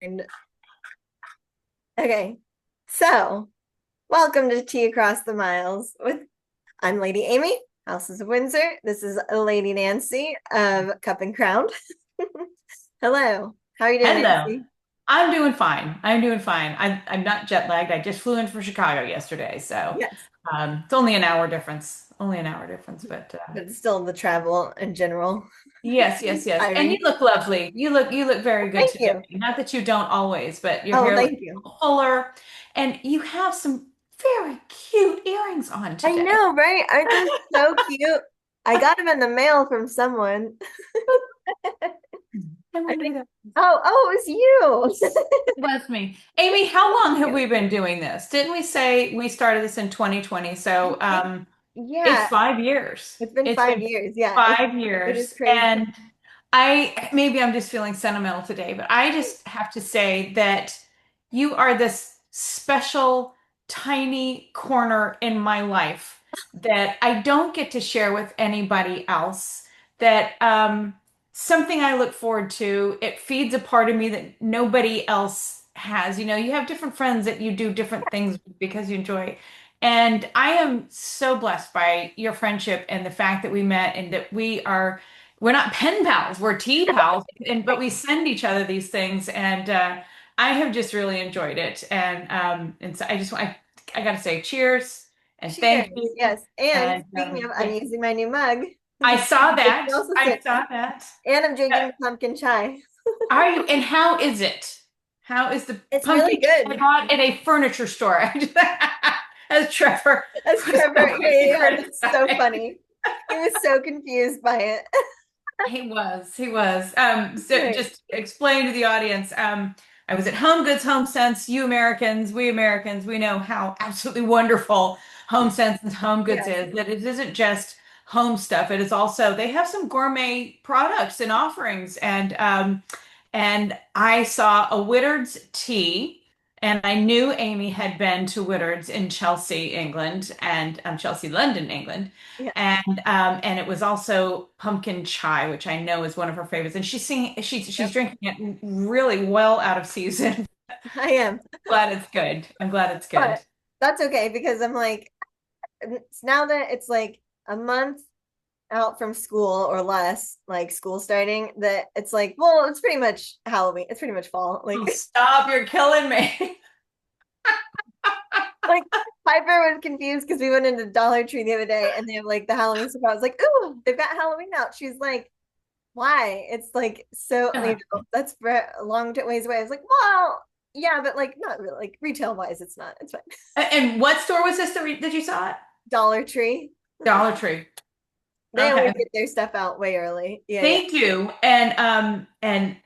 And okay, so welcome to Tea Across the Miles with I'm Lady Amy, Houses of Windsor. This is Lady Nancy of Cup and Crown. Hello, how are you doing, Hello. Nancy? I'm doing fine. I'm doing fine. I'm not jet lagged. I just flew in from Chicago yesterday, so Yes, it's only an hour difference. Only an hour difference, but but still the travel in general. yes, yes, yes. And you Tiring. look lovely. You look very good Thank today. you. Not that you don't always, but your Oh, hair looks thank you. fuller, and you have some very cute earrings on I today. know, right? Aren't they so cute? I got them in the mail from someone. I I wonder who think, that oh, it was you. was me. Amy, how long have we been doing this? Didn't we say we started this in 2020? So I think, it's yeah, 5 years. it's been It's five been years. Yeah, five it is years. crazy. And I maybe I'm just feeling sentimental today, but I just have to say that you are this special, tiny corner in my life that I don't get to share with anybody else. That something I look forward to. It feeds a part of me that nobody else has. You know, you have different friends that you do different things with because you enjoy. And I am so blessed by your friendship and the fact that we met and that we're not pen pals, we're tea pals, and but we send each other these things, and I have just really enjoyed it, and so I got to say cheers and thank Cheers. you, Yes. And and speaking of, I'm yeah, using my new mug. I saw It can that, also I sit. saw that. And I'm Uh, drinking pumpkin chai. Are you? And how is it? How is the It's really pumpkin I good. bought at a furniture store? As Trevor As was Trevor, yeah, helping me yeah, that's so criticize. funny. He was so confused by it. He was, he was. So Right. just explain to the audience. I was at Home Goods, Home Sense. You Americans, we know how absolutely wonderful Home Sense and Home Goods Yes. is. That it isn't just home stuff. It is also they have some gourmet products and offerings. And I saw a Whittard's tea, and I knew Amy had been to Whittard's in Chelsea, England, and Chelsea, London, England. Yeah, And it was also pumpkin chai, which I know is one of her favorites. And she's yep. drinking it really well out of season. I am. Glad it's good. I'm glad it's good. But that's okay because I'm like, now that it's like a month out from school or less, like school starting, that it's like, well, it's pretty much Halloween. It's pretty much fall. Oh, Like, stop, you're killing me. like Piper was confused because we went into Dollar Tree the other day and they have like the Halloween stuff. I was like, "Ooh, they've got Halloween out." She's like, "Why?" It's like so that's for a long ways away. I was like, "Well, yeah, but like not really. Like retail wise, it's not. It's fine." And what store was this that you saw it? Dollar Tree, Dollar Tree. they always Okay. get their stuff out way early. Yeah, yeah, Thank you. And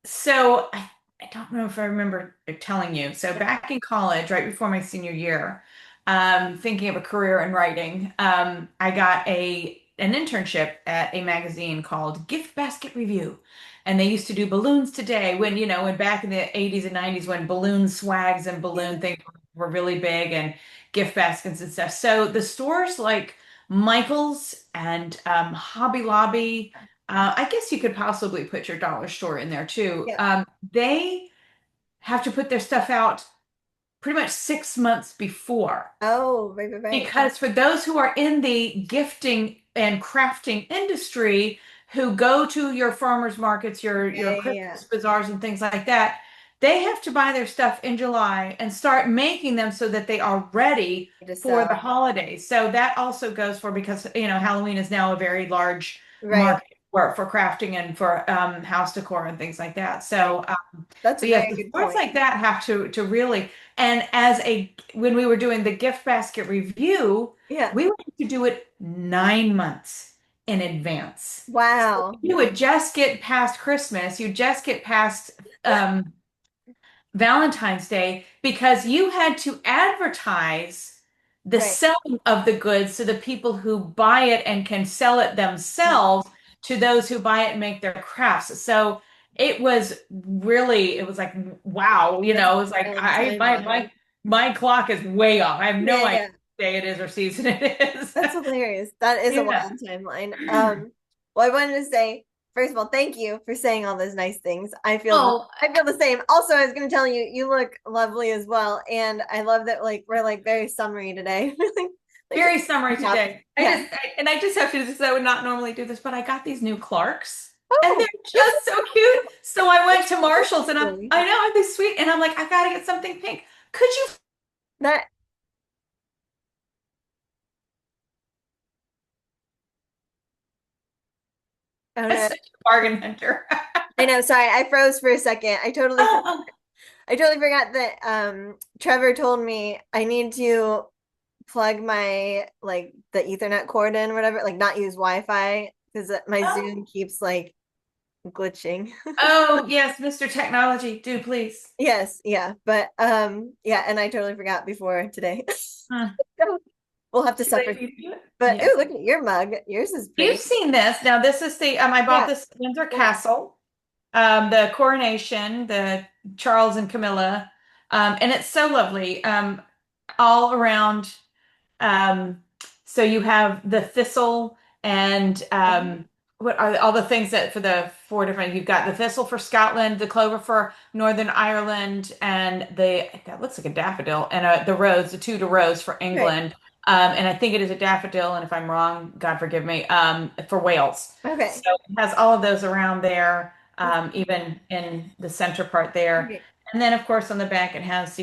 so I don't know if I remember telling you. So back in college, right before my senior year, thinking of a career in writing, I got a an internship at a magazine called Gift Basket Review. And they used to do balloons today when back in the 80s and 90s when balloon swags and balloon yeah. things were really big and gift baskets and stuff. So the stores like Michael's and Hobby Lobby, I guess you could possibly put your dollar store in there too. Yeah. They have to put their stuff out pretty much 6 months before. Oh, right, right, right. Because for those who are in the gifting and crafting industry who go to your farmers markets, Yeah, your yeah, yeah. Christmas bazaars and things like that, they have to buy their stuff in July and start making them so that they are ready To for the sell. holidays. So that also goes for because Halloween is now a very large Right, market for crafting and for house decor and things like that. right. That's So a yes, very the good sports point. like that have to really, and when we were doing the gift basket review, Yeah. we would have to do it 9 months in advance. So Wow. you would just get past Christmas, you just get past um, Valentine's Day because you had to advertise the Right. selling of the goods so the people who buy it and can sell it themselves to those who buy it and make their crafts. So it was like wow, That's it was like a wild I timeline. my clock is way off. I have Yeah, no idea yeah. what day it is or season it is. That's hilarious. That is a Yeah. wild timeline. Well, I wanted to say, first of all, thank you for saying all those nice things. Oh, I feel the same. Also, I was going to tell you, you look lovely as well, and I love that like we're like very summery today. like very summary yeah, today. yeah. I just have to do this. I would not normally do this, but I got these new Clarks and they're Oh, just so cute. So I went to Marshall's and really? I know they're sweet. And I'm like, I gotta get something pink. Could you? That oh That's no. such a bargain hunter. I know, sorry, I froze for a second. I totally forgot that Trevor told me I need to plug my like the Ethernet cord in or whatever, like not use Wi-Fi because my Oh, Zoom keeps like glitching. oh yes, Mr. Technology, do please. Yes, yeah, but yeah, and I totally forgot before today. Hmm. So we'll have to Too late suffer. for you to do it. But Yes. ooh, look at your mug. Yours is You've pretty. seen this. Now this is the I bought Yeah. this at Windsor Castle, the coronation, the Charles and Camilla, and it's so lovely. All around. Um, so you have the thistle and what are all the things that for the four different, you've got the thistle for Scotland, the clover for Northern Ireland, and the that looks like a daffodil, and the rose, the tudor rose for Right. England. And I think it is a daffodil, and if I'm wrong, God forgive me, for Wales. So Okay. it has all of those around there, even in the center part there. Okay. And then, of course, on the back, it has,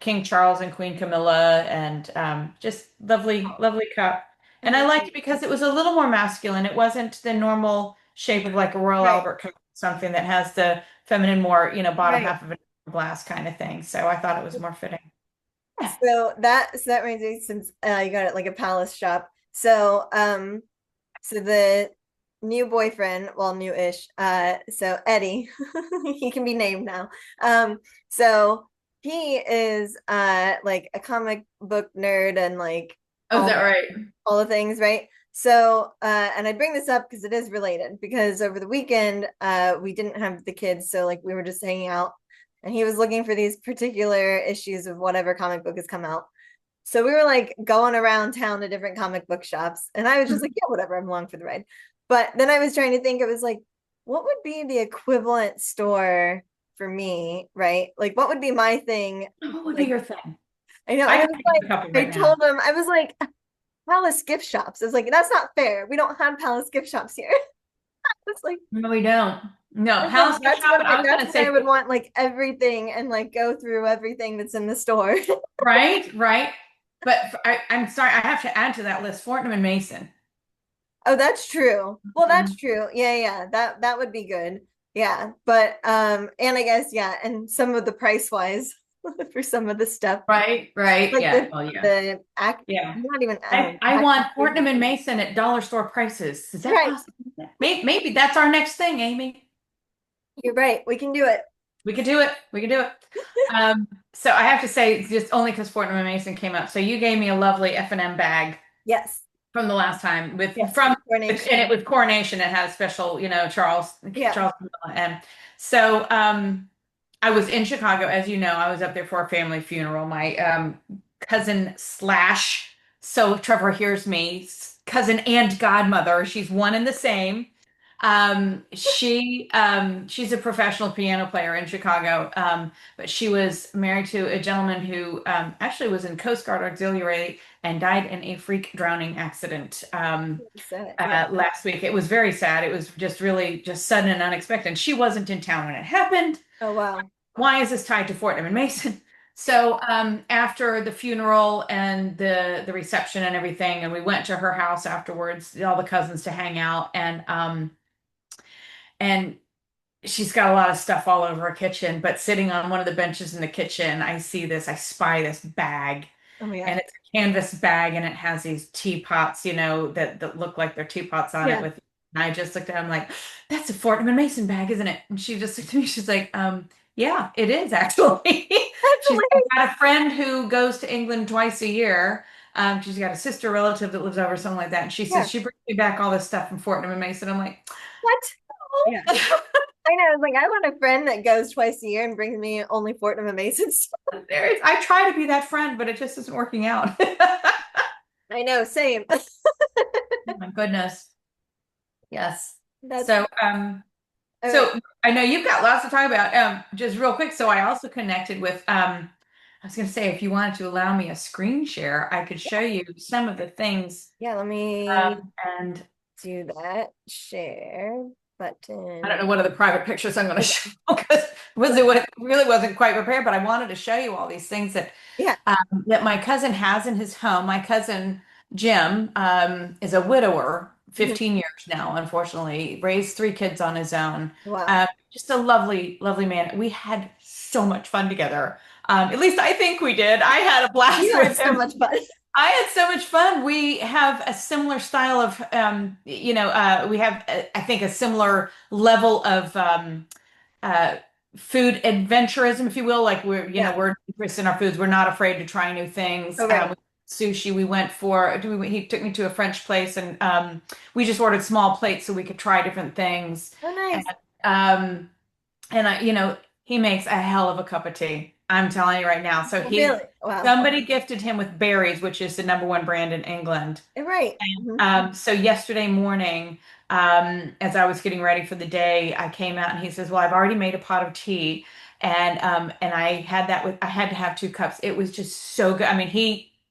King Charles and Queen Camilla and just lovely, lovely cup. And I Okay. liked it because it was a little more masculine. It wasn't the normal shape of like a Royal Right. Albert cup, something that has the feminine, more, bottom Right. half of a glass kind of thing. So I thought it was more fitting. Yeah. So that reminds me since you got it like a palace shop. So the new boyfriend, well, new-ish, so Eddie, he can be named now. So he is like a comic book nerd and like Oh, is all that right? all the things, right? So, and I bring this up because it is related because over the weekend, we didn't have the kids, so like we were just hanging out, and he was looking for these particular issues of whatever comic book has come out. So we were like going around town to different comic book shops, and I was just like, yeah, whatever, I'm along for the ride. But then I was trying to think, it was like, what would be the equivalent store for me, right? Like, what would be my thing? What would be Like, your thing? I know, I and I can was think of like, a couple I right now. told him, I was like, Palace gift shops. I was like, that's not fair. We don't have Palace gift shops here. It's like, No, we don't. No, it's like Palace gift shop, and I was that's going to when I say, would want like everything and like go through everything that's in the store. right, right. But I'm sorry, I have to add to that list Fortnum and Mason. Oh, that's true. Well, that's Mhm. true. Yeah, yeah. That would be good. Yeah. But and I guess yeah, and some of the price wise for some of the stuff. Right, right. Like Yeah. Well, yeah. the act Yeah. not even I action want figures. Fortnum and Mason at dollar store prices. Is that Right. possible? Maybe that's our next thing, Amy. You're right. We can do it. We could do it. We could do it. So I have to say, just only because Fortnam and Mason came up. So you gave me a lovely F&M bag Yes. from the last time Yes, for from the and coronation. it was coronation. It had a special, Yeah. Charles and so I was in Chicago, as you know. I was up there for a family funeral. My cousin slash, so Trevor hears me, cousin and godmother. She's one and the same. She's a professional piano player in Chicago, but she was married to a gentleman who actually was in Coast Guard Auxiliary and died in a freak drowning accident So, yeah. last week. It was very sad. It was just really just sudden and unexpected. She wasn't in town when it happened. Oh wow. Why is this tied to Fortnum and Mason? So after the funeral and the reception and everything, and we went to her house afterwards, all the cousins to hang out, and she's got a lot of stuff all over her kitchen. But sitting on one of the benches in the kitchen, I spy this bag, Oh my and God. it's a canvas bag, and it has these teapots, that look like they're teapots on it Yeah. with. And I just looked at him like, that's a Fortnum and Mason bag, isn't it? And she just looked at me. She's like, yeah, it is actually. That's She's hilarious. got a friend who goes to England twice a year. She's got a sister relative that lives over, something like that. And she says Yeah. she brings me back all this stuff from Fortnum and Mason. I'm like, What? Yeah. oh. I know. I was like, I want a friend that goes twice a year and brings me only Fortnum and Mason stuff. I try to be that friend, but it just isn't working out. I know, same. Oh my goodness. Yes. That's So, okay. so I know you've got lots to talk about. Just real quick, so I also connected with I was going to say if you wanted to allow me a screen share, I could show you some of the things. Yeah, let me And do that. Share I don't button. know what are the private pictures I'm going to Okay. show because it really wasn't quite prepared, but I wanted to show you all these things Yeah. that my cousin has in his home. My cousin Jim is a widower, Mhm. 15 years now, unfortunately, raised three kids on his own. Wow. Just a lovely, lovely man. We had so much fun together. At least I think we did. I had a blast You had with so him. much fun. I had so much fun. We have a similar style of, we have, I think, a similar level of uh, food adventurism, if you will. Like Yeah. we're interested in our foods. We're not afraid to try new things. Oh, right. Sushi. We went for. He took me to a French place, and we just ordered small plates so we could try different things. Oh, And nice. um, he makes a hell of a cup of tea. I'm telling you right now. Really? Wow. Somebody gifted him with Berries, which is the number one brand in England. Right. Mhm. So yesterday morning, as I was getting ready for the day, I came out and he says, "Well, I've already made a pot of tea." And I had to have two cups. It was just so good. I mean,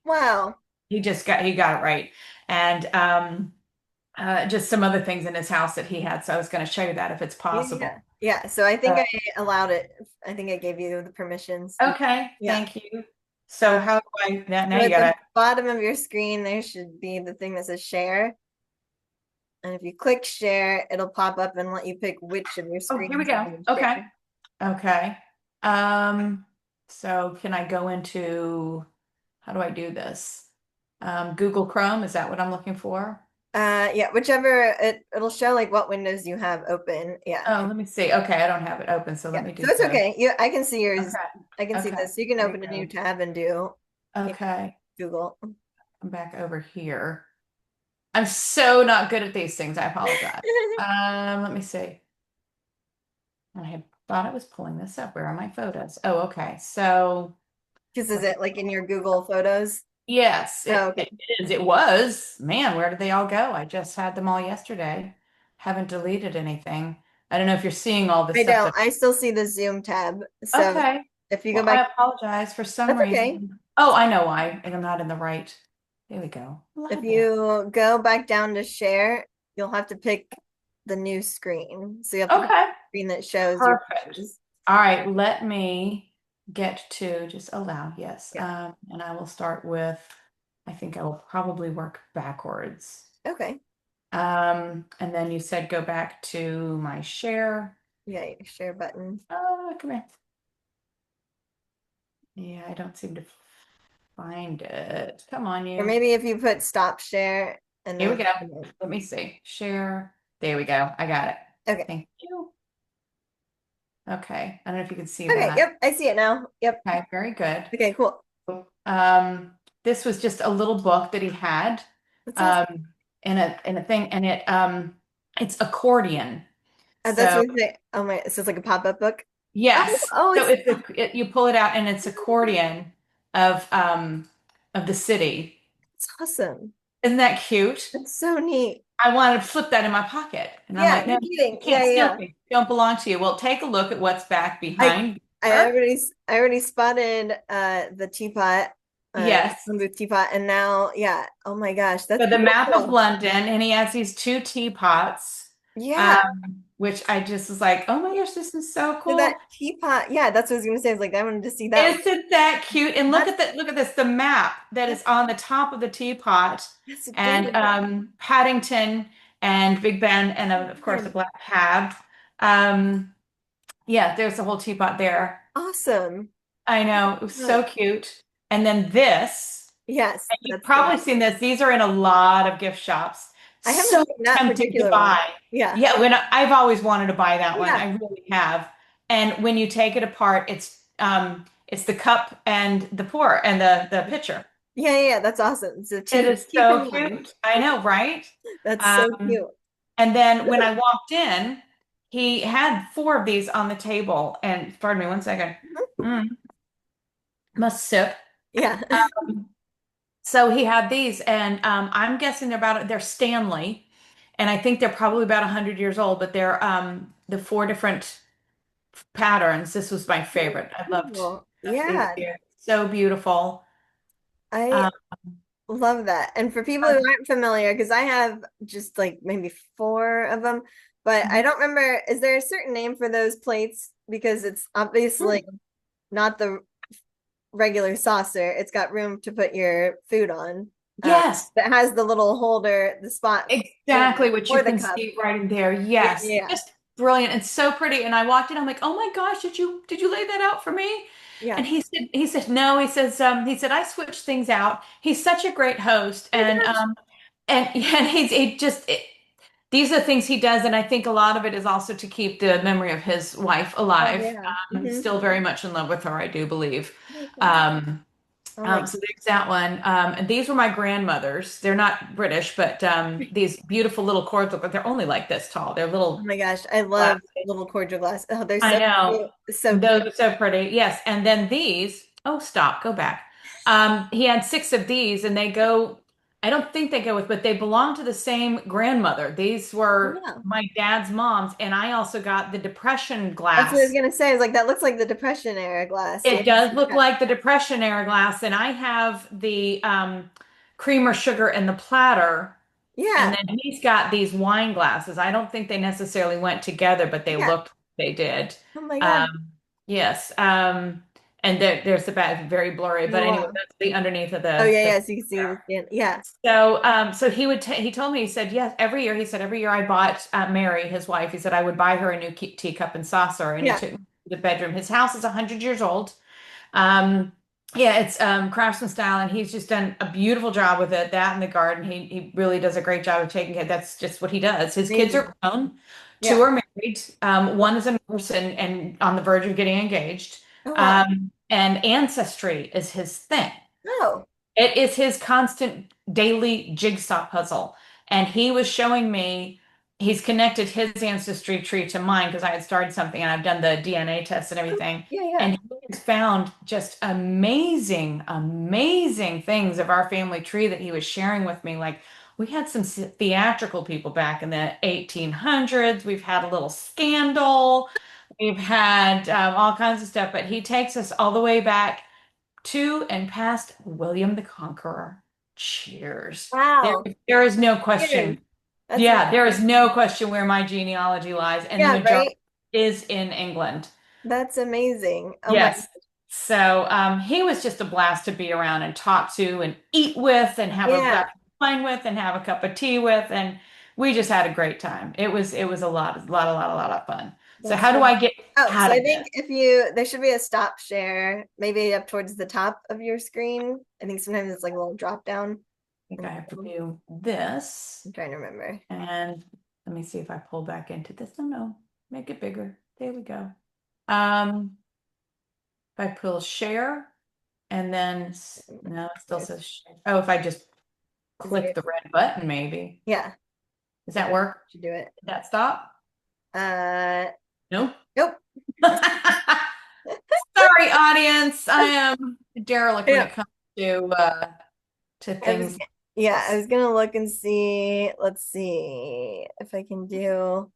Wow. he got it right. And just some other things in his house that he had. So I was going to show you that if it's Yeah, yeah. possible. Yeah. So I think Uh, I allowed it. I think I gave you the permissions. okay, Yeah. thank you. Uh, So how do I now so you at the gotta bottom of your screen, there should be the thing that says share. And if you click share, it'll pop up and let you pick which of your Oh, here we screens you go. want to Okay. share. Okay. Um, so can I go into how do I do this? Google Chrome, is that what I'm looking for? Yeah, whichever it'll show like what windows you have open. Yeah. Oh, let me see. Okay, I don't have it open, so let Yeah. me So do it's so. okay. I can see yours. Okay. I can see Okay. this. You can There you open a new go. tab and do yeah, Okay. Google. I'm back over here. I'm so not good at these things. I apologize. Let me see. I had thought I was pulling this up. Where are my photos? Oh, okay. So Because is what's it it like in called? your Google Photos? Yes, Oh, okay. it is. It was. Man, where did they all go? I just had them all yesterday. Haven't deleted anything. I don't know if you're seeing all this I stuff don't. that. I still see the Zoom tab. So Okay. if you go Well, I back, apologize for some that's okay. reason. Oh, I know why. And I'm not in the right. There we go. If Library. you go back down to share, you'll have to pick the new screen. So you have to pick Okay. the screen that shows your Perfect. pages. All right. Let me get to just allow. Yes. Yeah. And I will start with, I think I will probably work backwards. Okay. And then you said go back to my share. Yeah, your share button. Oh, come here. Yeah, I don't seem to find it. Come on, Or you. maybe if you put stop share and Here we then go. Let me see. Share. There we go. I got it. okay. Thank you. Okay. I don't know if you can see Okay, that. yep, I see it now. Yep. Okay, very good. Okay, cool. This was just a little book that he had That's awesome. um in a thing and it's accordion. That's So what they, oh my, so it's like a pop-up book. Oh, yes. oh, So it's you pull it out and it's accordion of the city. it's awesome. Isn't that cute? That's so neat. I wanted to flip that in my pocket. And I'm Yeah, like, no, no you kidding. Yeah, can't yeah, steal yeah. things. They don't belong to you. Well, take a look at what's back I behind I her. already I already spotted the teapot, Yes. the teapot, and now yeah. Oh my gosh, that's So the map of beautiful. London, and he has these two teapots, Yeah. which I just was like, oh my gosh, this is so So that cool. teapot, yeah, that's what I was gonna say. I was like, I wanted to see that one. Isn't that cute? And look That's at that, look at this, the map that is that's on the top of the teapot, that's and adorable. Paddington and Big Ben, and of course the Man, black cab. Um, yeah, there's the whole teapot there. awesome. I know, it was Gosh. so cute. And then this, Yes, and you've that's the probably seen this. These are in a lot of gift shops. I haven't So seen that tempted to particular one. buy. Yeah. Yeah, I've always wanted to buy that one. Yeah. I really have. And when you take it apart, it's the cup and the pour and the pitcher. Yeah, yeah, yeah, that's awesome. So It is keep so in mind. cute. I know, right? That's so Um, cute. and then when I walked in, he had four of these on the table. And pardon me one second. Mhm. Mm, must sip. Yeah. So he had these, and I'm guessing they're Stanley. and I think they're probably about 100 years old, but they're the four different patterns. This was my favorite. I Cool. loved these Yeah, here. So beautiful. I Um, love that. And for people who uh, aren't familiar, because I have just like maybe four of them, but I mhm. don't remember, is there a certain name for those plates? Because it's obviously not the regular saucer. It's got room to put your food on. Yes, That has the little holder, the spot exactly what you for the can cup. see right in there. Yeah, Yes, yeah, just brilliant and so pretty. And I walked in, I'm like, oh my gosh, did you lay that out for me? yeah. And he said no. He said I switched things out. He's such a great host, Oh my gosh. and yeah, and these are the things he does, and I think a lot of it is also to keep the memory of his wife Oh alive. yeah. Still very much in love with her, I do believe. Okay. Um, Oh my. so there's that one. And these were my grandmothers. They're not British, but these beautiful little cords, but they're only like this tall. They're Oh little my gosh. I love glasses. little cordial glass. Oh, they're I so know. cute. So Those cute. are so pretty. Yes. And then these, oh, stop, go back. He had six of these, and I don't think they go with, but they belong to the same grandmother. These were Yeah. my dad's mom's, and I also got the Depression That's what I was glass. gonna say. I was like, that looks like the Depression era glass. Yeah. It does look like the Depression era glass, and I have the cream or sugar in the platter, and Yeah. then he's got these wine glasses. I don't think they necessarily went together, but Yeah. they did. Oh my God. Um, yes, and there's the back, very blurry, Oh but anyway, wow. that's the underneath of Oh yeah, the yeah. So you can see the skin. Yeah. so he told me, he said, yes, every year, he said, every year I bought Mary, his wife, he said, I would buy her a new teacup and saucer. And he Yeah. took me to the bedroom. His house is 100 years old. Um, yeah, it's craftsman style, and he's just done a beautiful job with it. That and the garden, he really does a great job of taking care. That's just what he does. His kids are Amazing. grown, two Yeah. are married. One is a nurse and on the verge of getting engaged. Oh wow. And ancestry is his thing. Oh. It is his constant daily jigsaw puzzle. And he was showing me, he's connected his ancestry tree to mine because I had started something and I've done the DNA test and everything. Yeah, yeah. And he has found just amazing, amazing things of our family tree that he was sharing with me. Like we had some theatrical people back in the 1800s. We've had a little scandal. We've had all kinds of stuff, but he takes us all the way back to and past William the Conqueror. Cheers. There, Wow. there is no Cheers. question. That's Yeah, there is amazing. no question where my genealogy lies, and the Yeah, majority right? is in England. That's amazing. Oh my, Yes. So he was just a blast to be around and talk to and eat with and have a yeah, glass of wine with and have a cup of tea with, and we just had a great time. It was a lot of fun. So that's how do so. I get Oh, out so I of this? think there should be a stop share, maybe up towards the top of your screen. I think sometimes it's like a little drop down. I think I have to do this. I'm trying to remember. And let me see if I pull back into this. No, no, make it bigger. There we go. Um, if I pull share and then, no, it still says share. Oh, if I just Is there, click the red button, maybe. yeah, Does yeah, that work? should do it. Did that stop? Uh, Nope. nope. Sorry, audience. I am derelict when Yeah, it comes to I was, things like yeah, I this. was gonna look and see. Let's see if I can do.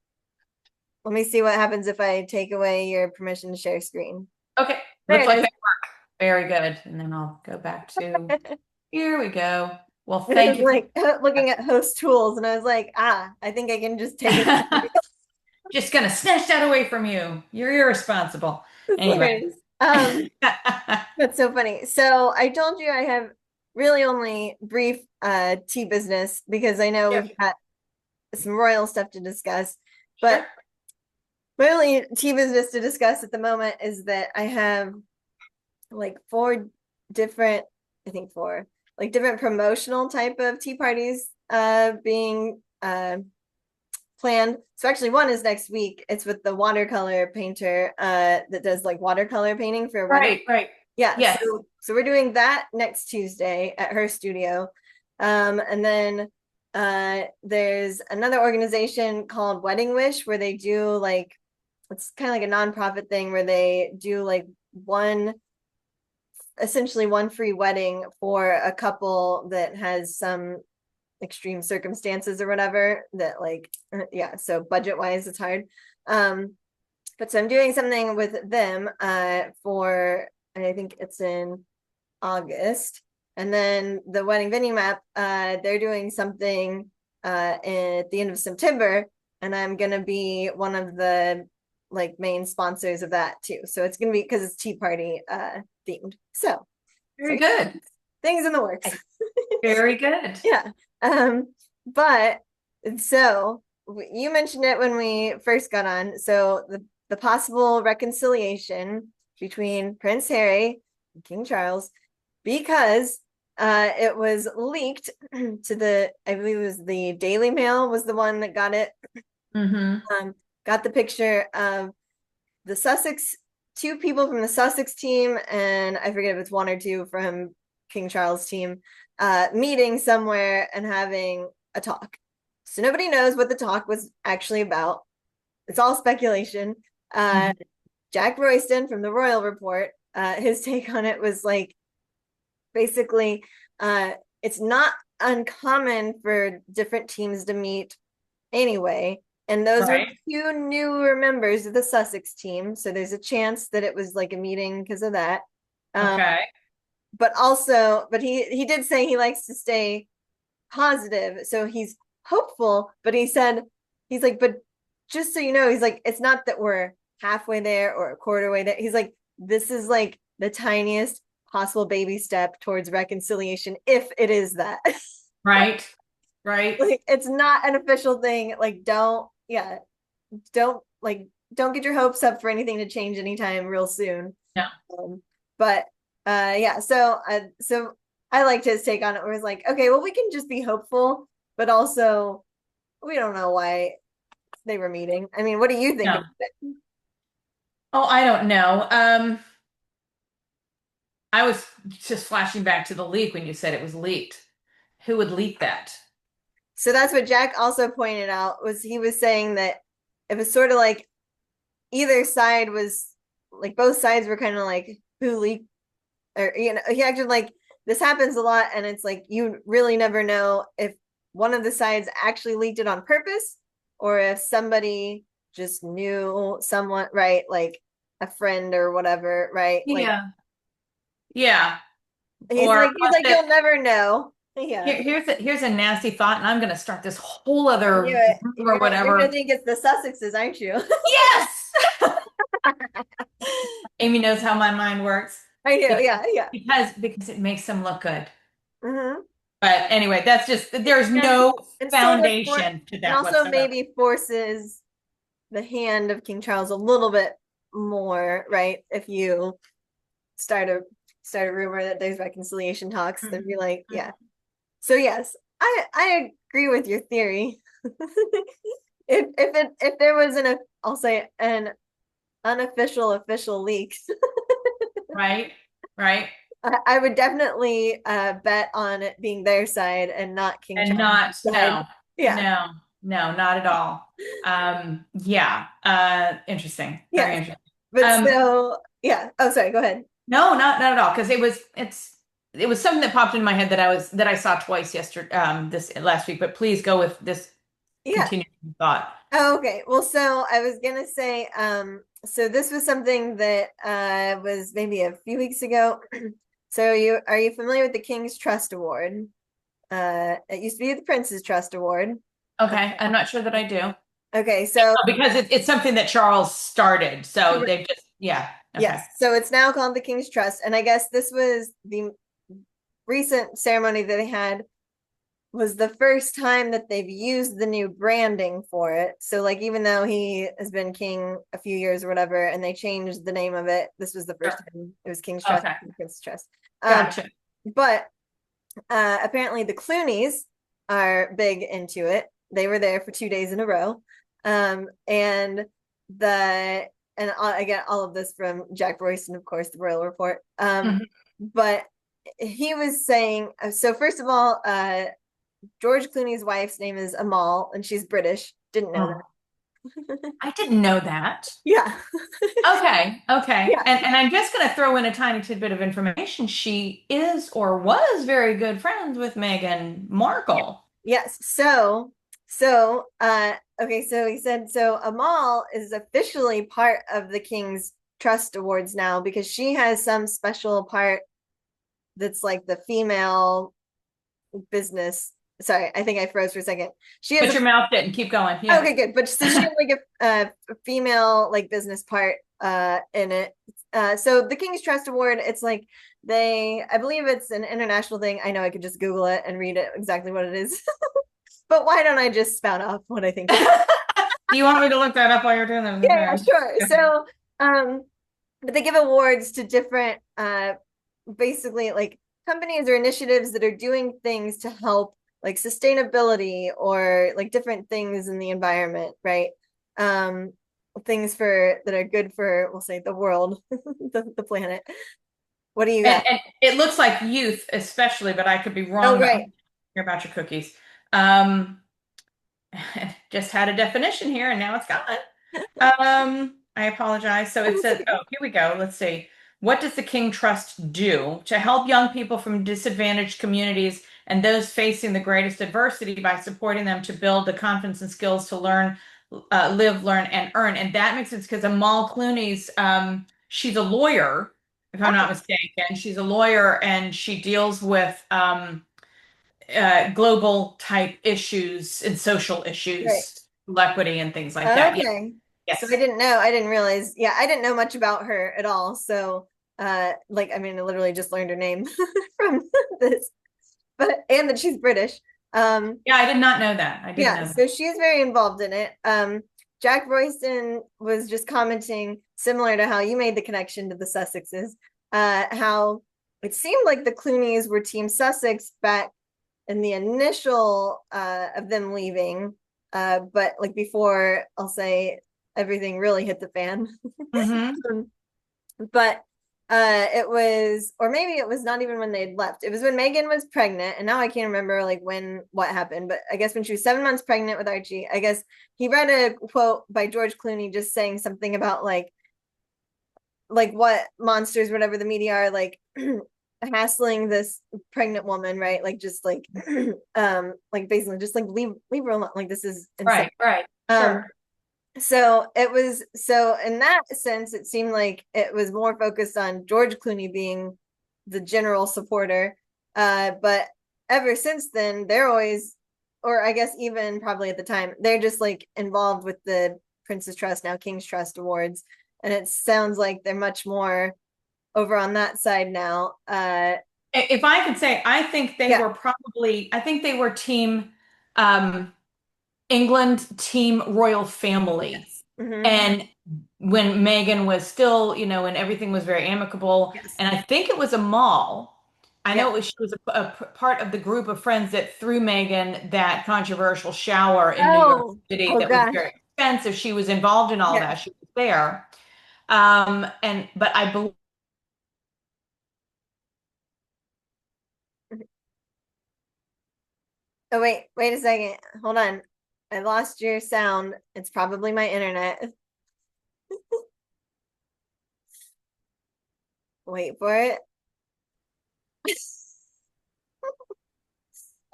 Let me see what happens if I take away your permission to share screen. Okay, There looks like it is. that worked. Very good. And then I'll go back to, here we go. Well, And it thank was you for like looking at host tools, and I was like, I think I can just take it. just gonna snatch that away from you. You're irresponsible. It's Anyway. hilarious. That's so funny. So I told you I have really only brief tea business because I know Yeah, we've got some royal stuff to discuss, but sure. my only tea business to discuss at the moment is that I have like four different, I think four, like different promotional type of tea parties being planned. So actually one is next week. It's with the watercolor painter that does like watercolor painting for a wedding. Right, right. Yeah, Yes. so we're doing that next Tuesday at her studio. And then there's another organization called Wedding Wish where they do like it's kind of like a nonprofit thing where they do like one essentially one free wedding for a couple that has some extreme circumstances or whatever that like yeah, so budget wise it's hard. But so I'm doing something with them for I think it's in August. And then the wedding venue map, they're doing something at the end of September, and I'm gonna be one of the like main sponsors of that too. So it's gonna be because it's tea party themed. So Very good. things in the works. Very good. Yeah. But so you mentioned it when we first got on. So the possible reconciliation between Prince Harry and King Charles, because it was leaked to the, I believe it was the Daily Mail was the one that got it. Got the picture of the Sussex, two people from the Sussex team, and I forget if it's one or two from King Charles' team, meeting somewhere and having a talk. So nobody knows what the talk was actually about. It's all speculation. Jack Royston from the Royal Report, his take on it was like, basically, it's not uncommon for different teams to meet anyway. And those were two newer members of the Sussex team. So there's a chance that it was like a meeting because of that. Okay. But also, but he did say he likes to stay positive. So he's hopeful, but he said, he's like, but just so you know, he's like, it's not that we're halfway there or a quarter way there. He's like, this is like the tiniest possible baby step towards reconciliation, if it is that. Right. Right. Like, it's not an official thing. Like, don't get your hopes up for anything to change anytime real soon. No. But yeah, so I liked his take on it, where it's like, okay, well, we can just be hopeful, but also we don't know why they were meeting. I mean, what do you think No. of it? Oh, I don't know. I was just flashing back to the leak when you said it was leaked. Who would leak that? So that's what Jack also pointed out, was he was saying that it was sort of like either side was like, both sides were kind of like, who leaked, or you know, he acted like this happens a lot, and it's like you really never know if one of the sides actually leaked it on purpose or if somebody just knew someone, right? Like a friend or whatever, right? Like Yeah. Yeah. he's Or like was it, you'll never know. Yeah. here's a nasty thought, and I'm going to start this whole I other knew it. room or You're gonna whatever. think it's the Sussexes, aren't you? Yes. Amy knows how my mind works I knew, because yeah, yeah. because it makes them look good. Mm-hmm. But anyway, that's just there's And no and sort of foundation to and that also whatsoever. maybe forces the hand of King Charles a little bit more, right? If you start a rumor that there's reconciliation talks, then be like, yeah. So yes, I agree with your theory. If there was I'll say an unofficial official leak, Right? Right? I would definitely bet on it being their side and not King And Charles' not, side. no, Yeah. no, no, not at all. Yeah, interesting. Very Yes. interesting. But Um, so yeah. Oh, sorry, go ahead. no, not at all. Because it was something that popped in my head that I saw twice yesterday, this last week. But please go with this Yeah. continuing thought. Oh, okay. Well, so I was gonna say, so this was something that was maybe a few weeks ago. So are you familiar with the King's Trust Award? It used to be the Prince's Trust Award. Okay, I'm not sure that I do. Okay, so Because it's something that Charles started. So they've just, yeah. Okay. yes, so it's now called the King's Trust, and I guess this was the recent ceremony that they had, was the first time that they've used the new branding for it. So like, even though he has been king a few years or whatever, and they changed the name of it, this was the first time it was King's Trust Okay. and Prince's Trust. Gotcha. But apparently the Clooneys are big into it. They were there for 2 days in a row. And I get all of this from Jack Royston, of course, the Royal Report. But he was saying, so first of all, George Clooney's wife's name is Amal, and she's British. Didn't know Oh, that. I didn't know that. Yeah. Okay, okay. Yeah. And I'm just going to throw in a tiny tidbit of information. She is or was very good friends with Meghan Markle. Yes. Okay, so he said, so Amal is officially part of the King's Trust Awards now because she has some special part that's like the female business. Sorry, I think I froze for a second. She has Put a your mouth in. Keep going. Yeah. okay, good. But so she has like a female like business part in it. So the King's Trust Award, it's like I believe it's an international thing. I know I could just Google it and read it exactly what it is. But why don't I just spout off what I think it is? Do you want me to look that up while you're doing that? Yeah, Okay. sure. So, but they give awards to different, basically like companies or initiatives that are doing things to help like sustainability or like different things in the environment, right? Um, things for that are good for, we'll say, the world, the planet. What do you got? And it looks like youth, especially, but I could be Oh, wrong right. about your cookies. Um, just had a definition here and now it's gone. I apologize. So it says, oh, here we go. Let's see. What does the King Trust do to help young people from disadvantaged communities and those facing the greatest adversity by supporting them to build the confidence and skills to learn, live, learn, and earn? And that makes sense because Amal Clooney's, she's a lawyer, if I'm not Oh, mistaken. She's a lawyer and she deals with global type issues and social right. issues, equity and things like that. Yeah. Okay. So I Yes. didn't know. I didn't realize. Yeah, I didn't know much about her at all. So, like, I mean, I literally just learned her name from this, but and that she's British. Yeah, I did not know that. I didn't Yeah, know that. so she's very involved in it. Jack Royston was just commenting, similar to how you made the connection to the Sussexes, how it seemed like the Clooneys were Team Sussex back in the initial of them leaving, but like before, I'll say everything really hit the fan. Hmm. But it was, or maybe it was not even when they'd left. It was when Meghan was pregnant, and now I can't remember like when what happened, but I guess when she was 7 months pregnant with Archie, I guess he read a quote by George Clooney just saying something about like what monsters, whatever the media are like hassling this pregnant woman, right? Like just like basically just like leave her alone. Like this is insane. Right, right. Um Sure. so it was so in that sense, it seemed like it was more focused on George Clooney being the general supporter. But ever since then, they're always, or I guess even probably at the time, they're just like involved with the Princess Trust, now King's Trust Awards. And it sounds like they're much more over on that side now. If I could say, Yeah. I think they were team um, England, team royal family. Yes. Hmm. And when Meghan was still, and everything was very amicable, Yes. and I think it was a mall. I Yeah. know she was part of the group of friends that threw Meghan that controversial shower in New York City Oh that was gosh. very expensive. She was involved in all Yeah. that. She was there. But I believe Oh, wait a second. Hold on. I lost your sound. It's probably my internet. Wait for it.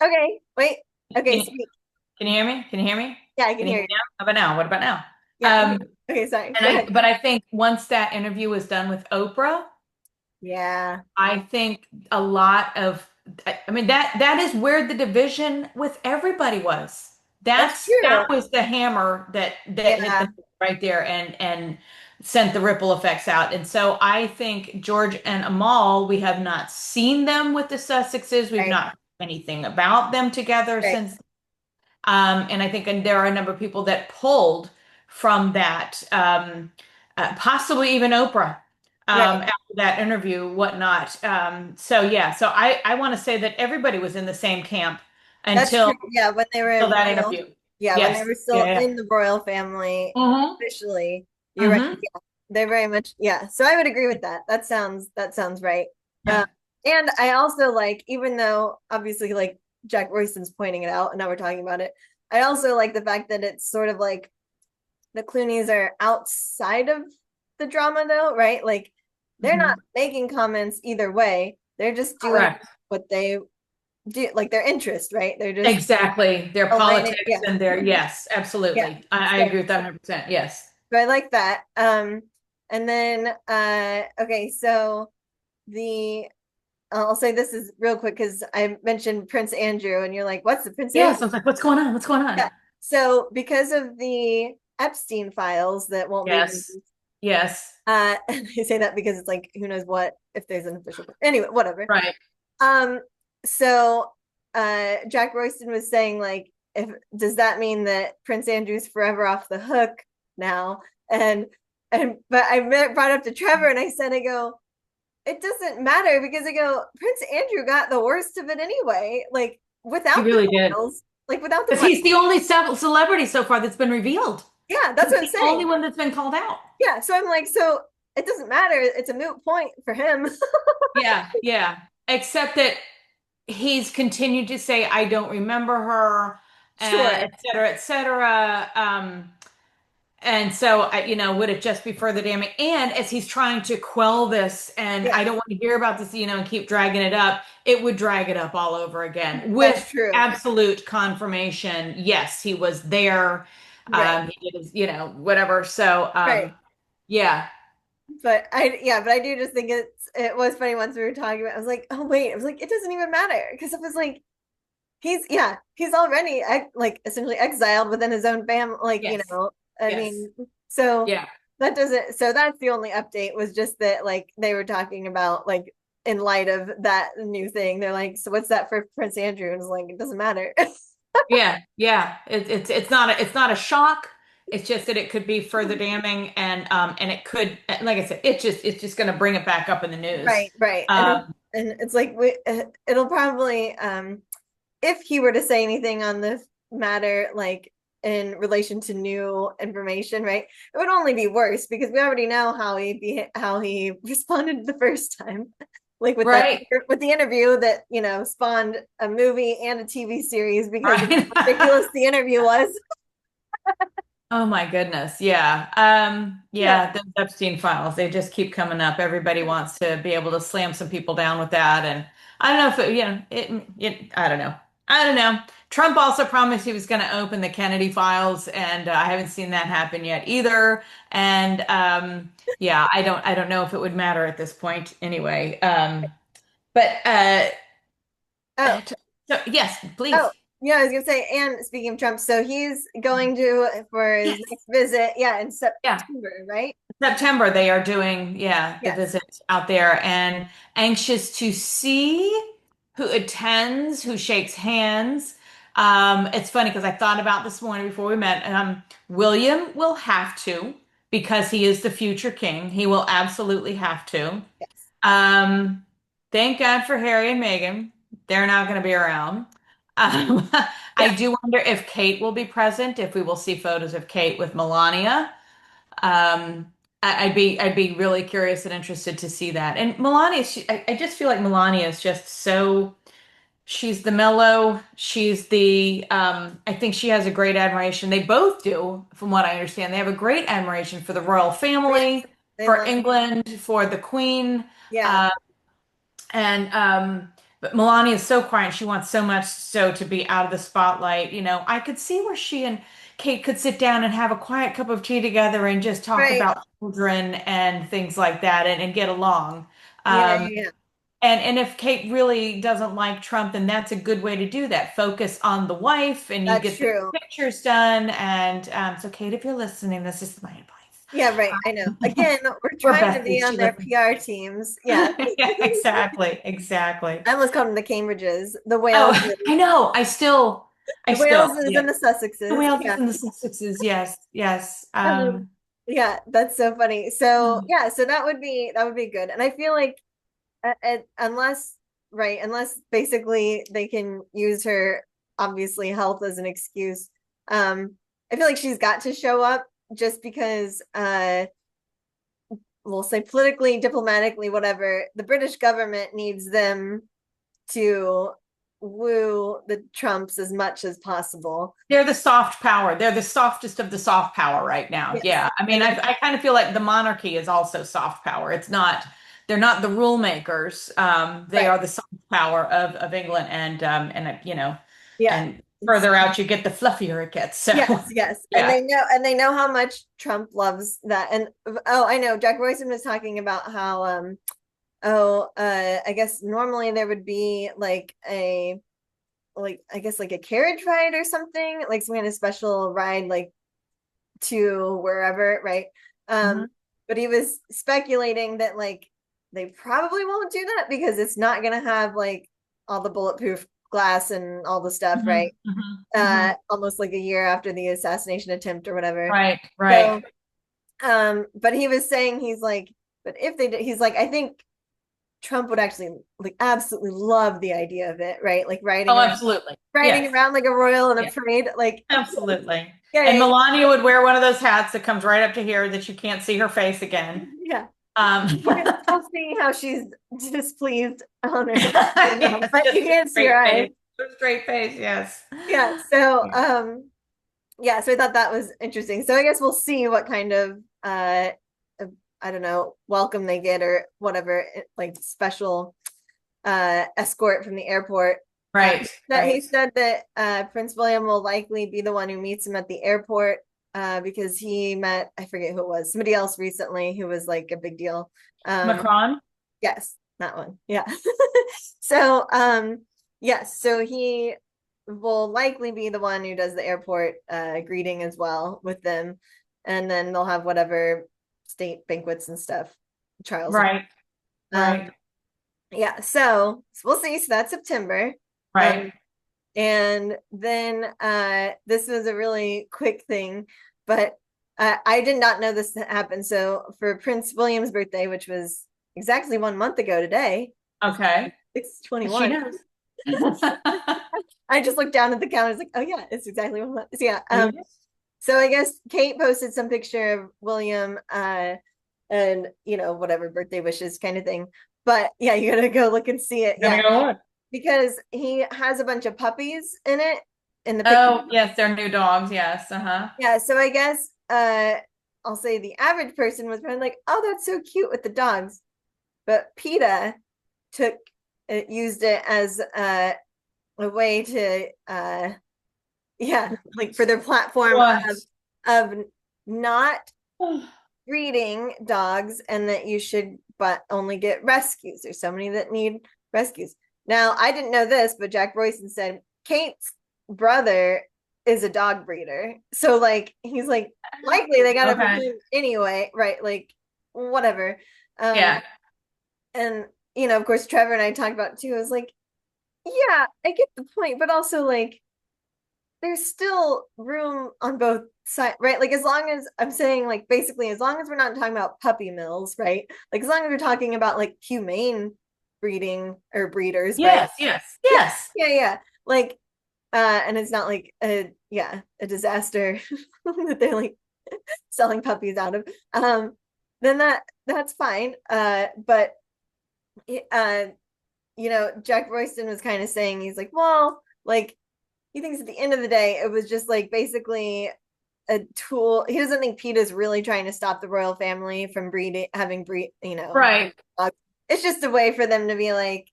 Okay, wait. Okay, can, speak. can you hear me? Can you hear me? Yeah, I can Can you hear hear me you. now? How about now? What about now? Yeah. Um, Okay, sorry. and Go ahead. but I think once that interview was done with Oprah, Yeah, I think a lot of, I mean, that is where the division with everybody was. that's That true. was the hammer that hit Yeah, them right there and sent the ripple effects out. And so I think George and Amal, we have not seen them with the Sussexes. We've right, not heard anything about them together right, since. And I think and there are a number of people that pulled from that, possibly even Oprah, right. after that interview, whatnot. So yeah, so I want to say that everybody was in the same camp That's true. until Yeah, when they were that royal. interview. Yeah, when they Yes. were Yeah, still yeah. in the royal family Mm-hmm. officially. You're right. Mm-hmm. Yeah, they're very much. Yeah, so I would agree with that. That sounds right. Yeah. And I also like, even though obviously like Jack Royston's pointing it out, and now we're talking about it. I also like the fact that it's sort of like the Clooneys are outside of the drama though, right? Like they're not Mm-hmm. making comments either way. They're just doing Correct. what they do like their interest, right? They're just Exactly. Their aligning. politics Yeah. and their, yes, Yeah. absolutely. I So, agree with that 100%. Yes. so I like that. And then okay, so the I'll say this is real quick because I mentioned Prince Andrew, and you're like, what's the Prince Andrew? Yes. I was like, what's going on? What's going on? Yeah. So because of the Epstein files that won't be Yes. released, Yes. and I say that because it's like who knows what if there's an official anyway, whatever. Right. Um, so Jack Royston was saying like, if does that mean that Prince Andrew's forever off the hook now? And but I brought up to Trevor and I said, I go, it doesn't matter because I go, Prince Andrew got the worst of it anyway. Like He without the really did. files, like without the Because files. he's the only celebrity so far that's been revealed. Yeah, that's He's what I'm the only saying. one that's been called out. Yeah, so I'm like, so it doesn't matter. It's a moot point for him. Yeah. Yeah. Except that he's continued to say, I don't remember her, Sure. et cetera, et cetera. And so, would it just be further damning? And as he's trying to quell this, and Yeah, I don't want to hear about this, and keep dragging it up, it would drag it up all over again that's with true. absolute confirmation. Yes, he was there. Right. He did his, whatever. So, Right. yeah, But I do just think it was funny once we were talking about it, I was like, oh wait, I was like, it doesn't even matter. Because it was like he's already like essentially exiled within his own family. Like, yes, I yes, mean, so yeah. that doesn't so that's the only update was just that like they were talking about like in light of that new thing, they're like, so what's that for Prince Andrew? And it's like, it doesn't matter. Yeah, yeah. It's not a shock. It's just that it could be further damning, and it could, like I said, it's just going to bring it back up in the news. Right. Um, And it's like it'll probably if he were to say anything on this matter, like in relation to new information, right? It would only be worse because we already know how he responded the first time, like right, with the interview that spawned a movie and a TV series because of right. how ridiculous the interview was. Oh my goodness. Yeah. Yeah, Yeah, those Epstein files, they just keep coming up. Everybody wants to be able to slam some people down with that. And I don't know if I don't know. I don't know. Trump also promised he was going to open the Kennedy files, and I haven't seen that happen yet either. And yeah, I don't know if it would matter at this point anyway. But oh, so yes, oh, please. yeah, I was gonna say, and speaking of Trump, so he's going to for his Yes. next visit, yeah, in Yeah. September, right? September, they are doing, yeah, the Yes. visit out there, and anxious to see who attends, who shakes hands. It's funny because I thought about this morning before we met. William will have to because he is the future king. He will absolutely have to. Yes. Um, thank God for Harry and Meghan. They're not going to be around. Um, I Yeah. do wonder if Kate will be present, if we will see photos of Kate with Melania. I'd be really curious and interested to see that. And Melania, I just feel like Melania is just so, she's the mellow, she's I think she has a great admiration. They both do, from what I understand. They have a great admiration for the royal Yes. family, They for love, England, for the Queen. yeah. Uh, and but Melania is so quiet. She wants so much so to be out of the spotlight. I could see where she and Kate could sit down and have a quiet cup of tea together and just talk Right. about children and things like that, and get along. Yeah. Um, Yeah. and if Kate really doesn't like Trump, then that's a good way to do that. Focus on the wife, and you That's get the true. pictures done. And so, Kate, if you're listening, this is my advice. Yeah, right. I know. Again, we're We're trying to be besties. on She their listens. PR teams. Yeah. Yeah, exactly, exactly. I almost called them the Cambridges, the Oh, Waleses, I know. I the still, Waleses yeah. and the The Sussexes. Wales Yeah. and the Sussexes, yes, yes. Yeah, that's so funny. So Hmm. yeah, so that would be good. And I feel like unless right, unless basically they can use her obviously health as an excuse, I feel like she's got to show up just because we'll say politically, diplomatically, whatever, the British government needs them to woo the Trumps as much as possible. They're the soft power. They're the softest of the soft power right now. Yes. Yeah. I mean, And I, then I kind of feel like the monarchy is also soft power. It's not they're not the rule makers. They Right. are the soft power of England, Yeah. and It's further out you get, the fluffier it gets. So yes, yes. yeah. And they know how much Trump loves that. And oh, I know Jack Royson was talking about how I guess normally there would be like a like I guess like a carriage ride or something, like some kind of special ride like to wherever, right? Um, Mhm. but he was speculating that like they probably won't do that because it's not gonna have like all the bulletproof glass and all the stuff, right? Mhm. Mhm. Mhm. Almost like a year after the assassination attempt or whatever. Right, right. So, but he was saying he's like, but if they did, he's like, I think Trump would actually like absolutely love the idea of it, right? Like Oh, absolutely. riding Yes. around like a royal in a Yes. parade, like Absolutely. yeah, And yeah, Melania would wear one of those hats that comes right up to here that you can't see her face again. yeah. Um, You can still see how she's displeased on her, yes, but you just a can't see her straight eyes. face. A straight face, yes. Yeah. So, Yeah. yeah. So I thought that was interesting. So I guess we'll see what kind of, I don't know, welcome they get or whatever, like special, escort from the airport. Right, That he right. said that Prince William will likely be the one who meets him at the airport because he met, I forget who it was, somebody else recently who was like a big deal. Um, Macron? yes, that one. Yeah. So, yes, so he will likely be the one who does the airport greeting as well with them. And then they'll have whatever state banquets and stuff. Charles. Right, Um, right, yeah, so we'll see. So that's September. right. Um, and then this was a really quick thing, but I did not know this happened. So for Prince William's birthday, which was exactly 1 month ago today, Okay. She 6/21. knows. I just looked down at the calendar. I was like, oh yeah, it's exactly 1 month. So yeah. There you go. So I guess Kate posted some picture of William and whatever birthday wishes kind of thing. But yeah, you gotta go look and see it. Gonna Yeah, go look. because he has a bunch of puppies in it in the picture. Oh, yes, they're new dogs. Yes. Uh-huh. Yeah, so I guess I'll say the average person was probably like, oh, that's so cute with the dogs. But PETA took used it as a way to yeah, like for their platform What? of not breeding dogs and that you should but only get rescues. There's so many that need rescues. Now, I didn't know this, but Jack Royson said Kate's brother is a dog breeder. So like he's like likely they got it from Okay. him anyway, right? Like whatever. Um Yeah. and of course Trevor and I talked about it too. I was like, yeah, I get the point, but also like there's still room on both sides, right? Like as long as I'm saying like basically as long as we're not talking about puppy mills, right? Like as long as we're talking about like humane breeding or breeders, right? Yes, yes, Yeah, yes. yeah, yeah. Like and it's not like a disaster that they're like selling puppies out of. Then that's fine. But uh Jack Royston was kind of saying he's like, well, like he thinks at the end of the day, it was just like basically a tool. He doesn't think PETA's really trying to stop the royal family from having Right, dogs. It's just a way for them to be like,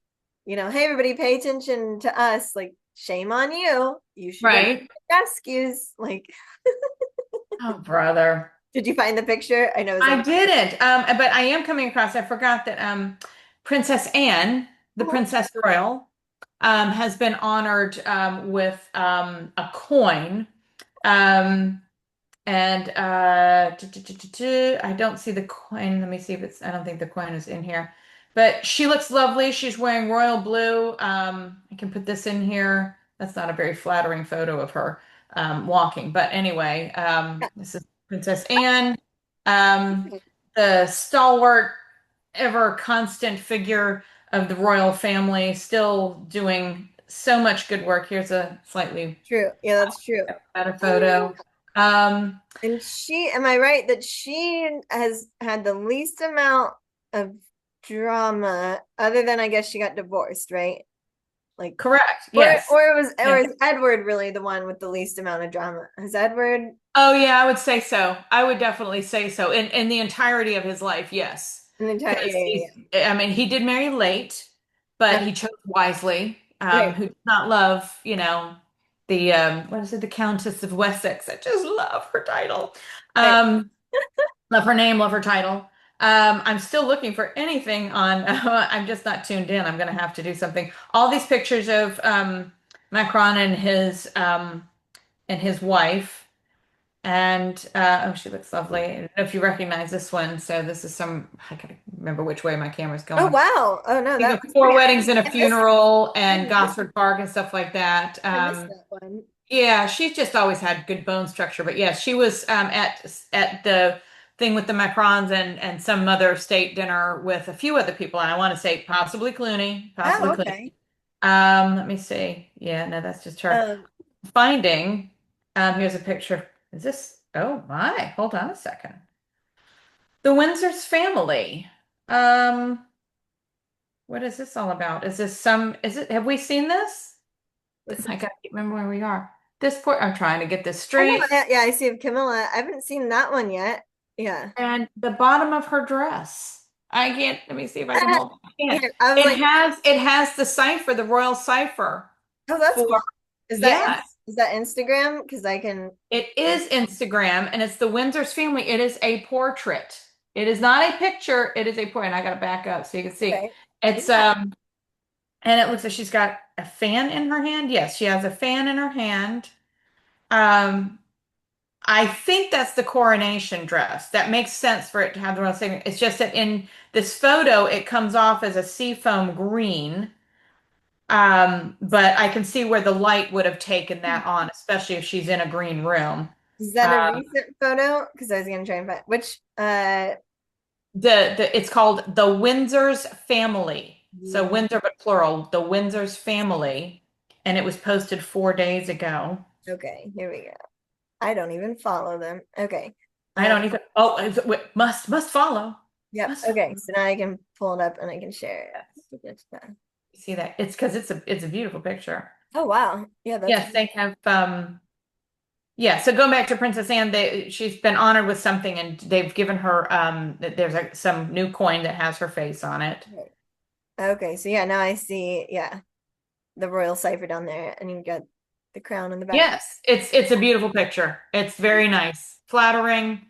hey, everybody, pay attention to us. Like, shame on you. You should get right. rescues. Like, Oh, brother. did you find the picture? I know it was I on. didn't. But I am coming across, I forgot that Princess Anne, the Uh-huh. Princess Royal, has been honored with a coin. Um, and I don't see the coin. Let me see if it's, I don't think the coin is in here. But she looks lovely. She's wearing royal blue. I can put this in here. That's not a very flattering photo of her walking. But anyway, this is Princess Anne, um, the stalwart, ever constant figure of the royal family, still doing so much good work. Here's a slightly True. Yeah, that's true. better photo. Um, And am I right that she has had the least amount of drama other than I guess she got divorced, right? Like, Correct. or Yes. or Yes. is Edward really the one with the least amount of drama? Has Edward? Oh yeah, I would say so. I would definitely say so. In the entirety of his life, yes. An entire, because yeah, yeah, he's, I mean, he did marry late, yeah. but he chose wisely. Right, Who does not love, the what is it, the Countess of Wessex? I just love her title. right. Um, Love her name, love her title. I'm still looking for anything on, I'm just not tuned in. I'm going to have to do something. All these pictures of Macron and his wife. And oh, she looks lovely. I don't know if you recognize this one. So this is I gotta remember which way my camera's Oh going. wow. Oh no, These that are was four pretty. weddings and a I missed. funeral I and missed. Gosford Park and stuff like that. I missed that one. Yeah, she's just always had good bone structure. But yeah, she was at the thing with the Macrons and some other state dinner with a few other people. And I want to say possibly Clooney, possibly Oh, Clooney. okay. Let me see. Yeah, no, that's just her. Um, Finding. Here's a picture. Is this? Oh my, hold on a second. The Windsor's family. Um, what is this all about? Have we seen this? let's I see. gotta remember where we are. I'm trying to get this I know. straight. Yeah, I see Camilla. I haven't seen that one yet. Yeah. And the bottom of her dress. I can't, let me see if I can hold it. I can't. Here, I was like, It has the cipher, the royal cipher oh, that's cool. for, yeah, Is that Instagram? Because I can. it is Instagram and it's the Windsor's family. It is a portrait. It is not a picture. It is a portrait. And I got to back up so you can see. Okay. It's, Yeah. and it looks like she's got a fan in her hand. Yes, she has a fan in her hand. Um, I think that's the coronation dress. That makes sense for it to have the royal signet. It's just that in this photo, it comes off as a seafoam green. But I can see where the light would have taken that on, especially if she's in a green room. Is that a Um, recent photo? Because I was gonna try and find which. it's called the Windsor's Family. So Windsor, but plural, the Windsor's Family, and it was posted 4 days ago. Okay, here we go. I don't even follow them. Okay. I Uh, don't even. Oh, wait, must follow. yep. Must follow. Okay. So now I can pull it up and I can share Yes. it. You see that? It's because it's a beautiful picture. Oh wow. Yeah, that's Yes, they have. Yeah, so going back to Princess Anne, she's been honored with something, and they've given her there's some new coin that has her face on it. right. Okay. So yeah, now I see. Yeah, the royal cipher down there, and you got the crown in the back. Yes, it's a beautiful picture. It's very nice, flattering.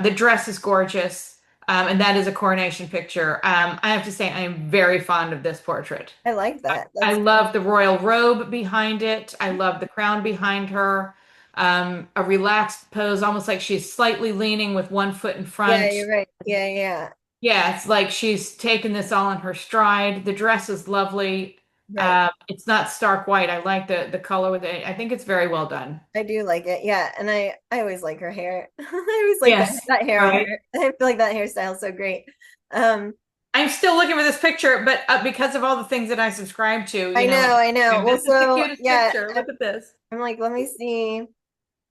The dress is gorgeous, and that is a coronation picture. I have to say, I am very fond of this portrait. I like that. I That's love the royal robe behind it. I love the crown behind her. A relaxed pose, almost like she's slightly leaning with one foot in yeah. front. You're right. Yeah, yeah. Yeah, it's like she's taken this all in her stride. The dress is lovely. Right. It's not stark white. I like the color with it. I think it's very well done. I do like it. Yeah, and I always like her hair. I always like Yes, that hair on right. her. I feel like that hairstyle is so great. Um, I'm still looking for this picture, but because of all the things that I subscribe to, I know, I know. Well, this is the so cutest yeah, picture. Look at this. I'm like, let me see.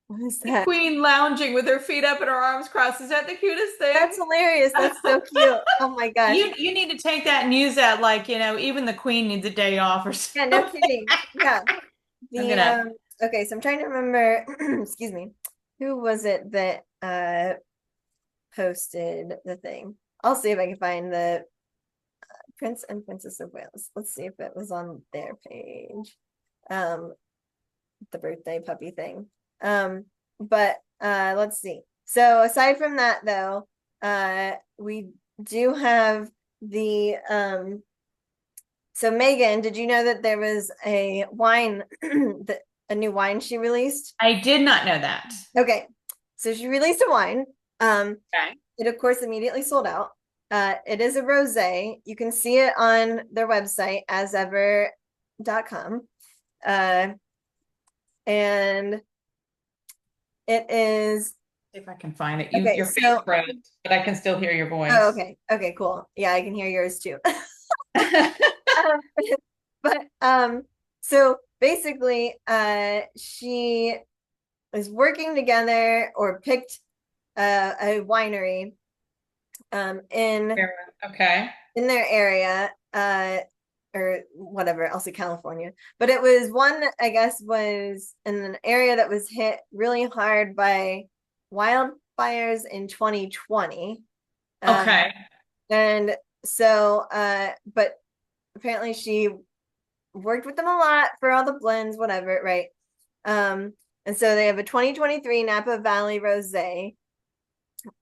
What is The that? queen lounging with her feet up and her arms crossed. Is that the cutest That's thing? hilarious. That's so cute. Oh my gosh. You need to take that and use that like, even the queen needs a day off or Yeah, no something. kidding. Yeah. I'm The gonna okay, so I'm trying to remember, excuse me, who was it that posted the thing? I'll see if I can find the Prince and Princess of Wales. Let's see if it was on their page. Um, the birthday puppy thing. But let's see. So aside from that though, we do have the so Meghan, did you know that there was a wine a new wine she released? I did not know that. Okay. So she released a wine. Okay. It of course immediately sold out. It is a rosé. You can see it on their website asever.com. And it is See if I can find it. okay. Your face So, froze, but I can still hear your oh, voice. okay. Okay, cool. Yeah, I can hear yours too. Okay. Um, but so basically, she is working together or picked a winery in their area, or whatever, I'll say California. But it was one that I guess was in an area that was hit really hard by wildfires in 2020. Um, Okay. And so, but apparently she worked with them a lot for all the blends, whatever, right? Um, and so they have a 2023 Napa Valley Rosé,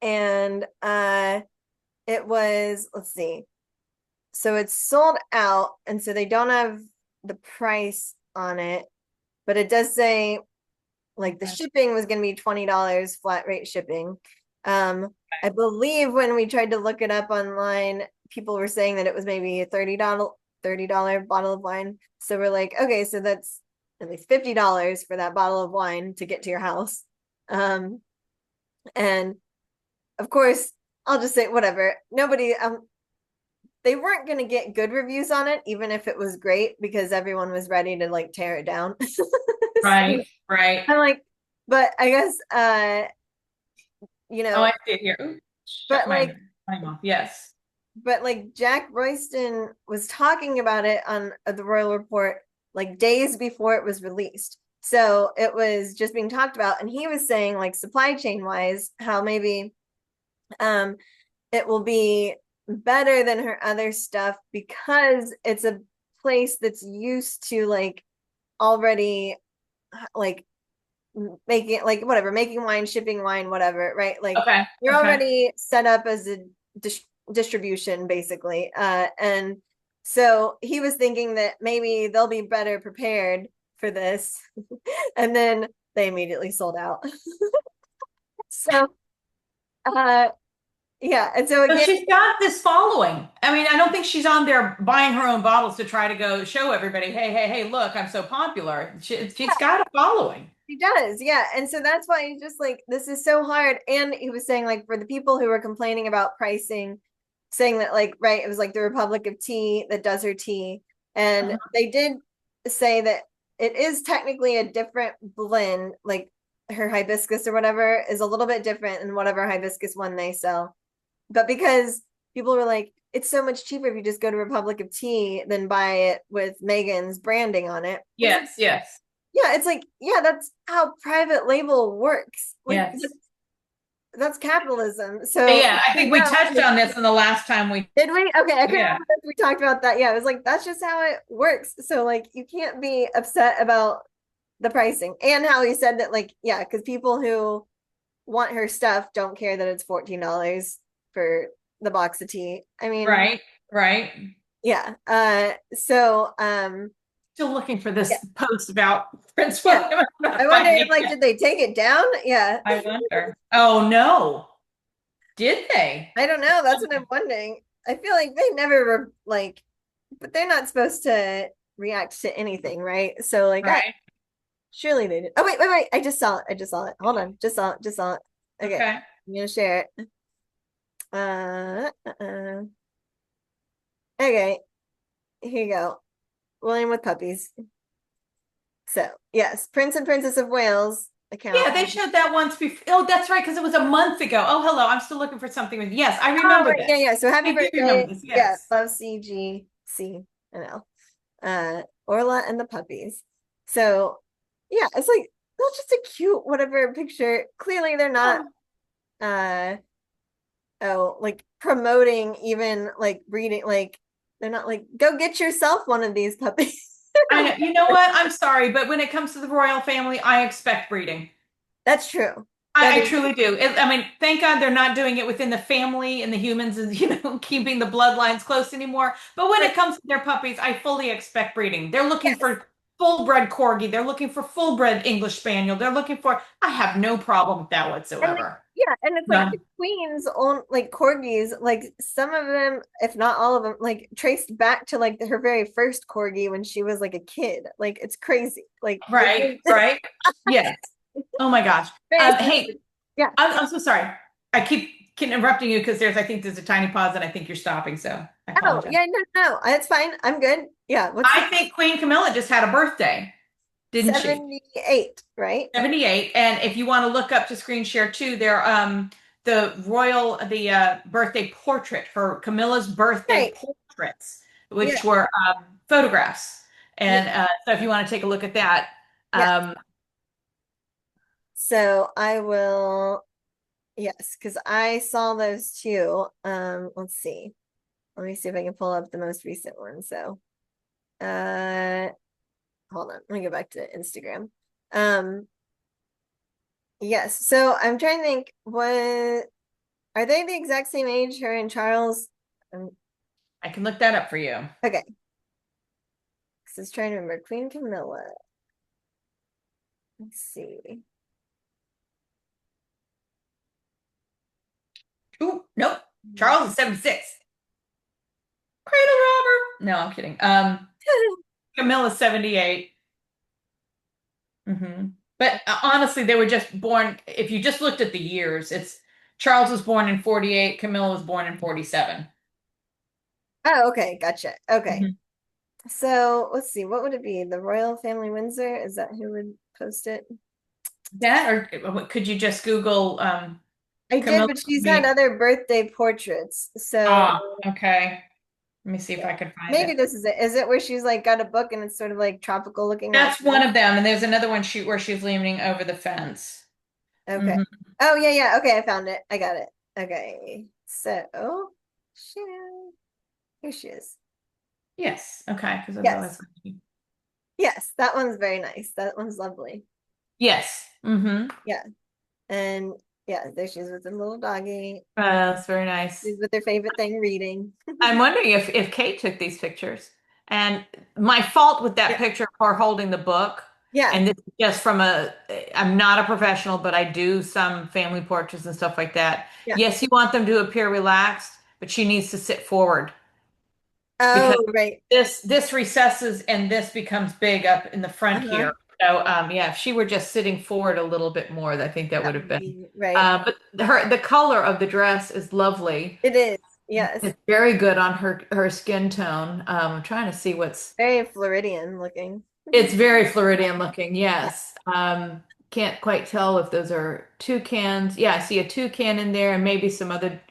and it was, let's see, so it's sold out, and so they don't have the price on it, but it does say like the shipping was going to be $20 flat rate shipping. I believe when we tried to look it up online, people were saying that it was maybe a $30 bottle of wine. So we're like, okay, so that's at least $50 for that bottle of wine to get to your house. Um, and of course, I'll just say whatever. Nobody they weren't going to get good reviews on it, even if it was great, because everyone was ready to like tear it down. So Right, right. I'm like, but I guess you Oh, know, I see it here. Ooh, shut but my like time off. Yes. Jack Royston was talking about it on the Royal Report like days before it was released. So it was just being talked about, and he was saying like supply chain wise how maybe um it will be better than her other stuff because it's a place that's used to like already like making like whatever, making wine, shipping wine, whatever, right? Like Okay. you're Okay. already set up as a distribution basically. And so he was thinking that maybe they'll be better prepared for this. And then they immediately sold out. So uh yeah, and so So again, she's got this following. I mean, I don't think she's on there buying her own bottles to try to go show everybody, hey, hey, hey, look, I'm so popular. She's got a following. he does, yeah. And so that's why he's just like, this is so hard. And he was saying, like, for the people who were complaining about pricing, saying that, like, right, it was like the Republic of Tea that does her tea. And Uh-huh. they did say that it is technically a different blend, like her hibiscus or whatever is a little bit different than whatever hibiscus one they sell. But because people were like, it's so much cheaper if you just go to Republic of Tea than buy it with Meghan's branding on it. I was like, Yes, yes, yeah, it's like, yeah, that's how private label works. Like yes. that's capitalism. So Yeah, I think we touched on this in the last time we, did we? Okay, I couldn't yeah, remember if we talked about that. Yeah, it was like that's just how it works. So like you can't be upset about the pricing and how he said that like yeah, because people who want her stuff don't care that it's $14 for the box of tea. I mean, right, right. yeah. So Still looking for yeah, this post about Prince yeah. William. I'm I not wonder if finding like it. did they take it down? Yeah. I wonder. Oh no. Did they? I don't know. That's what I'm wondering. I feel like they never were like, but they're not supposed to react to anything, right? So like, I Right. surely they did. Oh wait! I just saw it. I just saw it. Hold on. Just saw it. Just saw it. Okay, Okay. I'm gonna share it. Okay, here you go. William with puppies. So yes, Prince and Princess of Wales account. Yeah, they showed that once before. Oh, that's right, because it was a month ago. Oh, hello. I'm still looking for something with. Yes, I Oh remember right, yeah, this. yeah. So happy I do remember birthday. this. Yeah, Yes. love CGC and L. Orla and the puppies. So yeah, it's like that's just a cute whatever picture. Clearly they're not Oh, uh oh like promoting even like breeding like they're not like go get yourself one of these puppies. I know. You know what? I'm sorry, but when it comes to the royal family, I expect breeding. That's true. That I is truly do. I mean, thank God they're not doing it within the family and the humans and, keeping the bloodlines close anymore. But when right. it comes to their puppies, I fully expect breeding. They're looking for full-bred corgi. They're looking for full-bred English Spaniel. They're looking for, I have no problem with that And like whatsoever. yeah, and it's like the None. queen's own like corgis, like some of them, if not all of them, like traced back to like her very first corgi when she was like a kid. Like it's crazy. Like it Right, is right. Yes. Oh my gosh. very Hey, specific. Yeah. I'm so sorry. I keep interrupting you because I think there's a tiny pause and I think you're stopping. So I Oh, apologize. yeah, no, it's fine. I'm good. Yeah, what's the I think Queen Camilla just had a birthday, didn't she? 78, right? 78. And if you want to look up to screen share too, there the birthday portrait, her Camilla's birthday Right. portraits, Yeah. which were photographs. Yeah. And so if you want to take a look at that, Yeah. um, So I will, yes, because I saw those too. Let's see. let me see if I can pull up the most recent one. So, uh, hold on. Let me go back to Instagram. Um, yes. So I'm trying to think, what are they the exact same age, her and Charles? Um, I can look that up for you. okay. I was trying to remember Queen Camilla. Let's see. Ooh, nope. Charles is 76. Cradle robber. No, I'm kidding. Camilla's 78. But honestly, they were just born. If you just looked at the years, it's Charles was born in 48, Camilla was born in 47. Oh, okay, gotcha. Okay. Mhm. So let's see, what would it be? The Royal Family Windsor? Is that who would post it? That or could you just Google I did, Camilla? but she's had other birthday portraits. So Ah, okay. Let me see if yeah, I could find maybe it. this is it. Is it where she's like got a book and it's sort of like tropical looking That's outside? one of them, and there's another one where she's leaning over the fence. Okay. Hmm. Oh yeah, yeah. Okay, I found it. I got it. Okay. So share. Here she is. Yes, okay, because otherwise. Yes. Yes, that one's very nice. That one's lovely. Yes. Yeah. And yeah, there she is with the little doggy. That's very nice. She's with her favorite thing, reading. I'm wondering if Kate took these pictures. And my fault with that Yeah. picture of her holding the book, Yeah. and this is just I'm not a professional, but I do some family portraits and stuff like that. Yeah. Yes, you want them to appear relaxed, but she needs to sit forward because Oh, right. this recesses and this becomes big up in the front Uh-huh. here. So yeah, if she were just sitting forward a little bit more, I think that That would have would been. be right. But the color of the dress is lovely. It is. Yes. It's very good on her skin tone. I'm trying to see what's. Very Floridian looking. It's very Floridian looking, Yeah. yes. Can't quite tell if those are toucans. Yeah, I see a toucan in there and maybe some other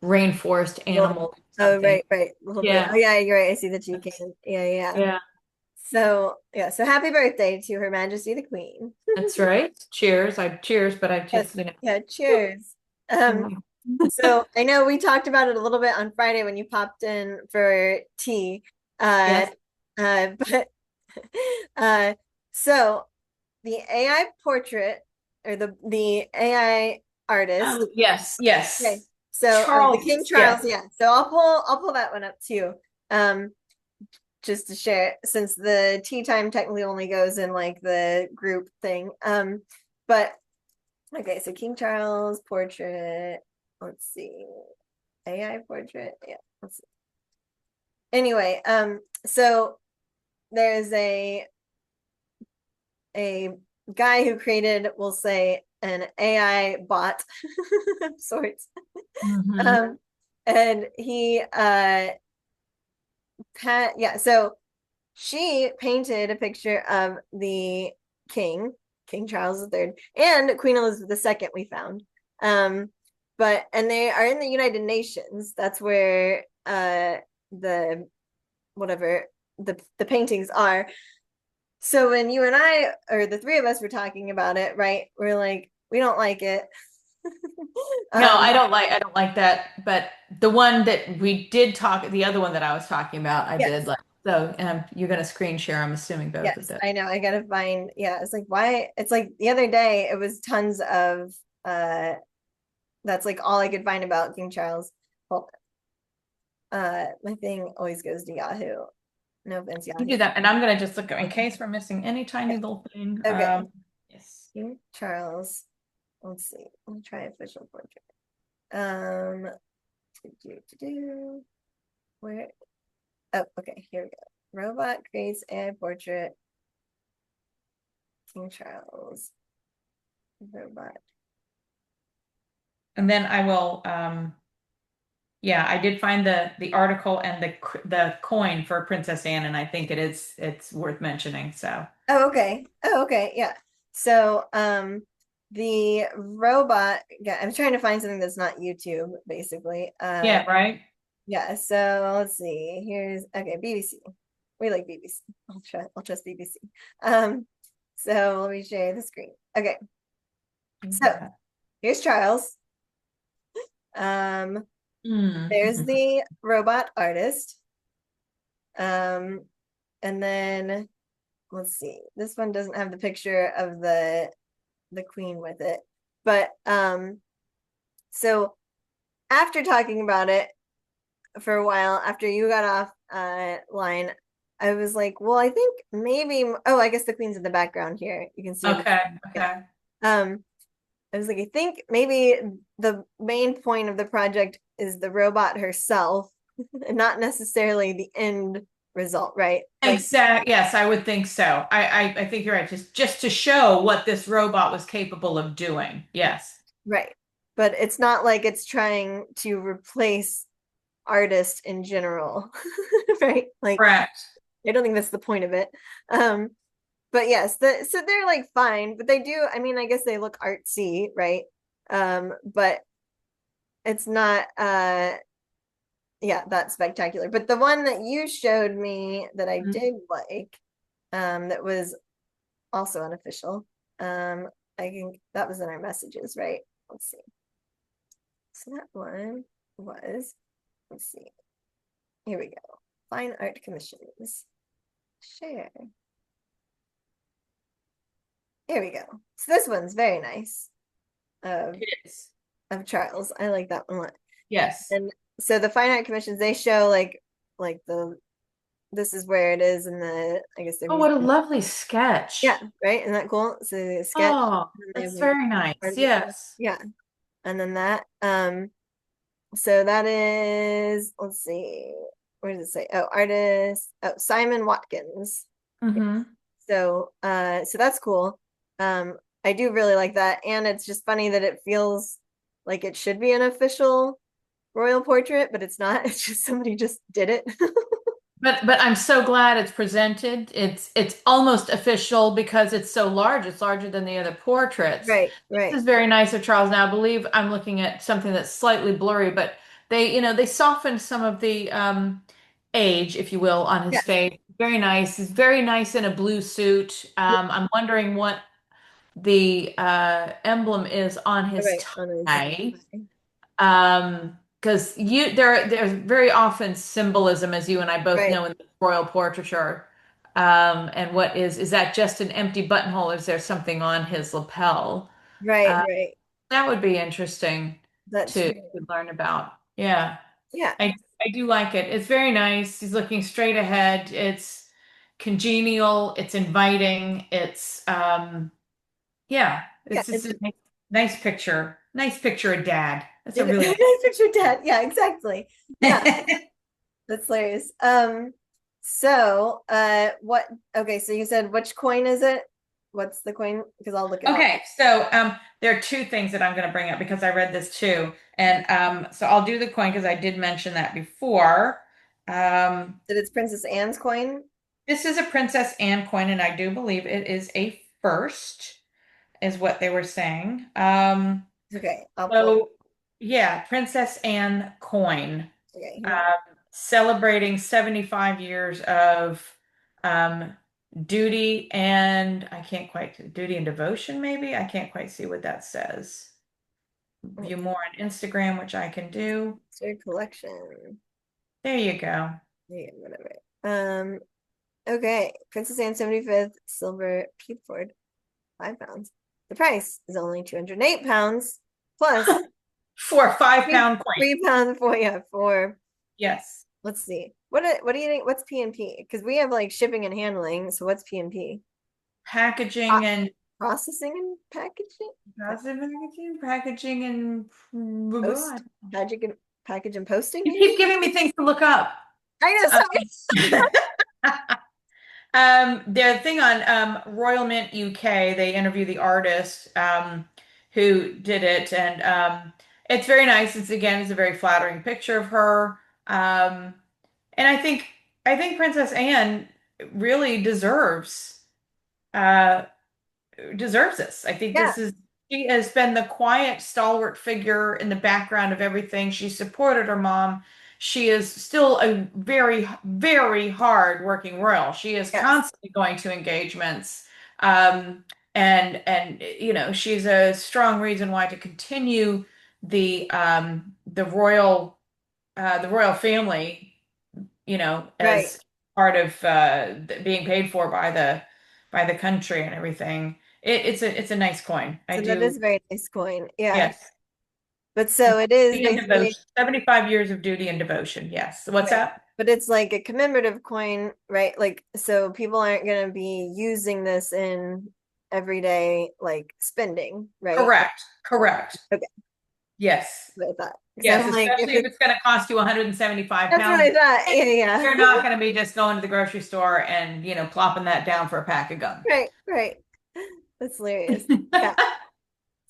rainforest Little, animal or oh, something. right, right. Little bird. Oh, Yeah, yeah, you're right. I see the toucan. Yeah, yeah. yeah, So, yeah. So happy birthday to Her Majesty the Queen. that's right. Cheers. Cheers, but I Yes. just, Yeah. Cheers. Um, Mhm. so I know we talked about it a little bit on Friday when you popped in for tea. Uh, Yes. but uh, so the AI portrait or the AI artist. Oh, yes, Okay. yes. So of the King Charles, Charles, yes. yeah. So I'll pull that one up too. Um, just to share since the tea time technically only goes in like the group thing. But okay, so King Charles portrait. Let's see. AI portrait. Yeah. Let's see. Anyway, so there's a guy who created, we'll say, an AI bot of sorts. Hmm. Um, and he yeah, so she painted a picture of the king, King Charles III, and Queen Elizabeth II we found. But and they are in the United Nations. That's where the whatever the paintings are. So when you and I or the three of us were talking about it, right? We're like, we don't like it. No, um, I don't like that. But the one that we did talk, the other one that I was talking about, I did yes, like. So, you're gonna screen share, I'm assuming both of yes, them. I know. I gotta find, yeah, it's like why it's like the other day it was tons of that's like all I could find about King Charles. Well, my thing always goes to Yahoo. No offense, You Yahoo. do that, and I'm gonna just look in case we're missing any tiny Yeah. little thing. Okay. Yes. King Charles. Let's see. Let me try official portrait. Um where oh okay, here we go. Robot creates AI portrait. King Charles. Robot. And then I will, yeah, I did find the article and the coin for Princess Anne, and I think it's worth mentioning. So Oh, okay. Oh, okay. Yeah. So, the robot, yeah, I'm trying to find something that's not YouTube, basically. yeah, right. Yeah, so let's see. Here's okay, BBC. We like BBC. I'll trust BBC. Um, so let me share the screen. Okay, so here's Charles. Um, There's Mm-hmm. the robot artist. Um, and then let's see. This one doesn't have the picture of the queen with it. But so after talking about it for a while, after you got off line, I was like, well, I think maybe I guess the queen's in the background here. You can see her. Okay, Yeah. okay. I was like, I think maybe the main point of the project is the robot herself, and not necessarily the end result, right? Like, Yes, I would think so. I think you're right. Just to show what this robot was capable of doing. Yes. right. But it's not like it's trying to replace artists in general, right? Like, Correct. I don't think that's the point of it. Um, but yes, so they're like fine, but they do, I mean, I guess they look artsy, right? But it's not yeah, that's spectacular. But the one that you showed me that I did like, that was also unofficial. I think that was in our messages, right? Let's see. So that one was, let's see. Here we go. Fine art commissions. Share. Here we go. So this one's very nice. Of It is. of Charles. I like that one a lot. Yes. And so the fine art commissions, they show like the this is where it is in the I guess their Oh, what a museum. lovely Yeah, sketch. right. Isn't that cool? So the sketch, Oh, and then they have that's like very part nice. of the sketch. Yes. Yeah, and then that. So that is. Let's see. Where does it say? Oh, artist. Oh, Simon Watkins. Mm-hmm. So that's cool. I do really like that, and it's just funny that it feels like it should be an official royal portrait, but it's not. It's just somebody just did it. But I'm so glad it's presented. It's almost official because it's so large. It's larger than the other portraits. Right, This right. is very nice of Charles. Now I believe I'm looking at something that's slightly blurry, but they softened some of the age, if you will, on his Yes. face. Very nice. He's very nice in a blue suit. I'm wondering what the emblem is on his Right. On his tie. Because there's very often symbolism, as you and I both right, know, in the royal portraiture. And what is that just an empty buttonhole? Is there something on his lapel? right, Uh, right. that would be interesting That's to, true. to learn about. Yeah, Yeah. I do like it. It's very nice. He's looking straight ahead. It's congenial. It's inviting. Yeah, Yeah. it's just It's a nice picture. Nice picture of dad. That's a it, really I picture dad. Yeah, exactly. Yeah, nice. that's hilarious. What okay, so you said which coin is it? What's the coin? Because I'll look it up. Okay, so there are two things that I'm going to bring up because I read this too, and so I'll do the coin because I did mention that before. Um, That it's Princess Anne's coin. this is a Princess Anne coin, and I do believe it is a first, is what they were saying. Okay, I'll pull it. So yeah, Princess Anne coin, Okay, hang on. um, celebrating 75 years of um, duty and I can't quite duty and devotion, maybe. I can't quite see what that says. View Okay, more on Instagram, which I can do. their collection. There you go. Yeah, whatever. Okay, Princess Anne 75th silver keyboard, £5. The price is only £208 plus For a 5 pound coin. £3 for for Yes. let's see. What do you think? What's P&P? Because we have like shipping and handling. So what's P&P? Packaging and Processing and packaging? packaging and Post packaging package and posting, you maybe? keep giving me things to look up. I know, sorry. The thing on Royal Mint UK, they interview the artist who did it, and it's very nice. It's a very flattering picture of her, um, and I think Princess Anne really uh, deserves this. I think Yeah. she has been the quiet, stalwart figure in the background of everything. She supported her mom. She is still a very, very hard working royal. She is Yes. constantly going to engagements. Um, and she's a strong reason why to continue the royal the royal family, Right. as part of being paid for by the country and everything. It's a nice coin. I So that is do. a very nice coin. Yeah. Yes. But so it is Duty and basically, devotion. 75 years of duty and devotion. Yes. What's right. that? But it's like a commemorative coin, right? Like, so people aren't going to be using this in everyday like spending, right? Correct. Correct. Okay, Yes. that's what I thought. Because Yes, I'm like, if especially if it's, it's going to cost you 175 that's what pounds. I thought. Yeah, yeah. You're not going to be just going to the grocery store and, plopping that down for a pack of gum. Right, right. That's hilarious. Yeah. So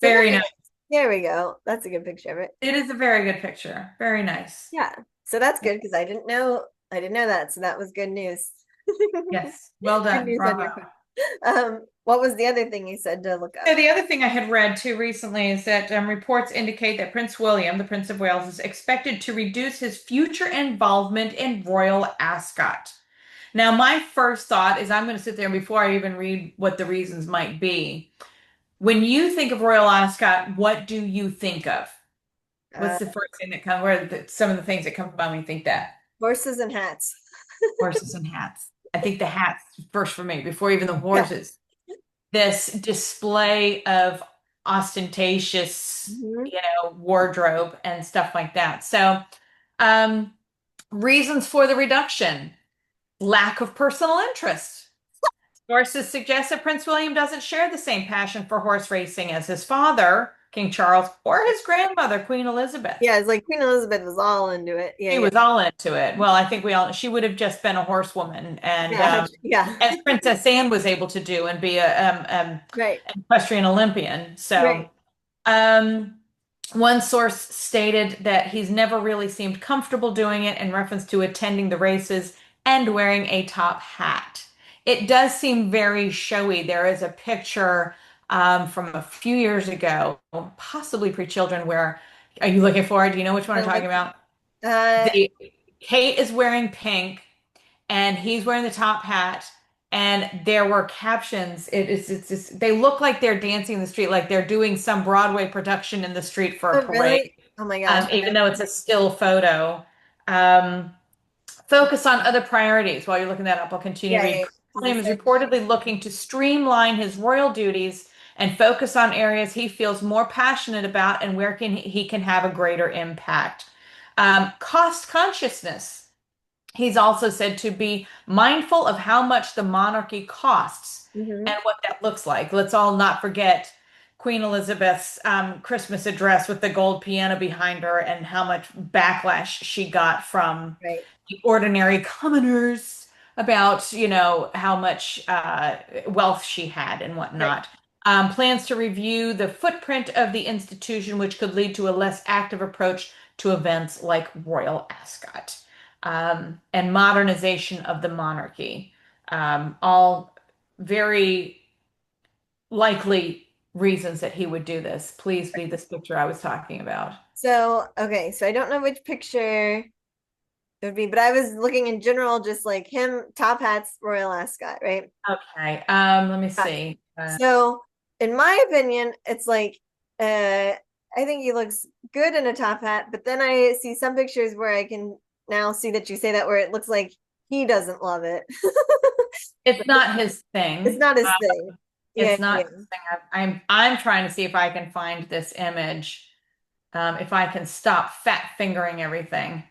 Very anyways, nice. there we go. That's a good picture of it. It is a very good picture. Very nice. Yeah. So that's good because I didn't know that. So that was good news. Yes. Well Good done. news on Bravo. your part. What was the other thing you said to look So up? the other thing I had read too recently is that reports indicate that Prince William, the Prince of Wales, is expected to reduce his future involvement in Royal Ascot. Now, my first thought is I'm going to sit there and before I even read what the reasons might be. When you think of Royal Ascot, what do you think of? Uh, What's the first thing that comes? What are some of the things that come about when you think that? Horses and hats. Horses and hats. I think the hats first for me before even the Yeah. horses. This display of ostentatious, Mhm. wardrobe and stuff like that. So, um, reasons for the reduction: lack of personal interest. Sources suggest that Prince William doesn't share the same passion for horse racing as his father, King Charles, or his grandmother, Queen Elizabeth. Yeah, it's like Queen Elizabeth was all into it. Yeah, She yeah. was all into it. Well, I think she would have just been a horsewoman, and Yeah, yeah. as Princess Anne was able to do and be Right, an equestrian Olympian. So, right. um, one source stated that he's never really seemed comfortable doing it in reference to attending the races and wearing a top hat. It does seem very showy. There is a picture from a few years ago, possibly pre-children, where are you looking for it? Do you know which one I'm talking Let's see. about? Uh, The Kate is wearing pink and he's wearing the top hat and there were captions. They look like they're dancing in the street, like they're doing some Broadway production in the street for a oh, parade, really? Oh my gosh. even though it's a still photo. Um, Focus on other priorities. While you're looking that up, I'll continue to Yeah, read. yeah. Prince Because it William is said, reportedly looking to streamline his royal duties and focus on areas he feels more passionate about and where he can have a greater impact. Cost consciousness. He's also said to be mindful of how much the monarchy costs hmm and what that looks like. Let's all not forget Queen Elizabeth's Christmas address with the gold piano behind her and how much backlash she got from right, the ordinary commoners about, how much wealth she had and right. whatnot. Plans to review the footprint of the institution, which could lead to a less active approach to events like Royal Ascot, and modernization of the monarchy. All very likely reasons that he would do this. Please be this picture I was talking about. So, okay, so I don't know which picture it would be, but I was looking in general, just like him, top hats, Royal Ascot, right? Okay, let me Got see. So, in my opinion, it's like I think he looks good in a top hat, but then I see some pictures where I can now see that you say that where it looks like he doesn't love it. It's not his It's thing. not his thing. Yeah, It's yeah. not his thing. I'm trying to see if I can find this image. If I can stop fat fingering everything.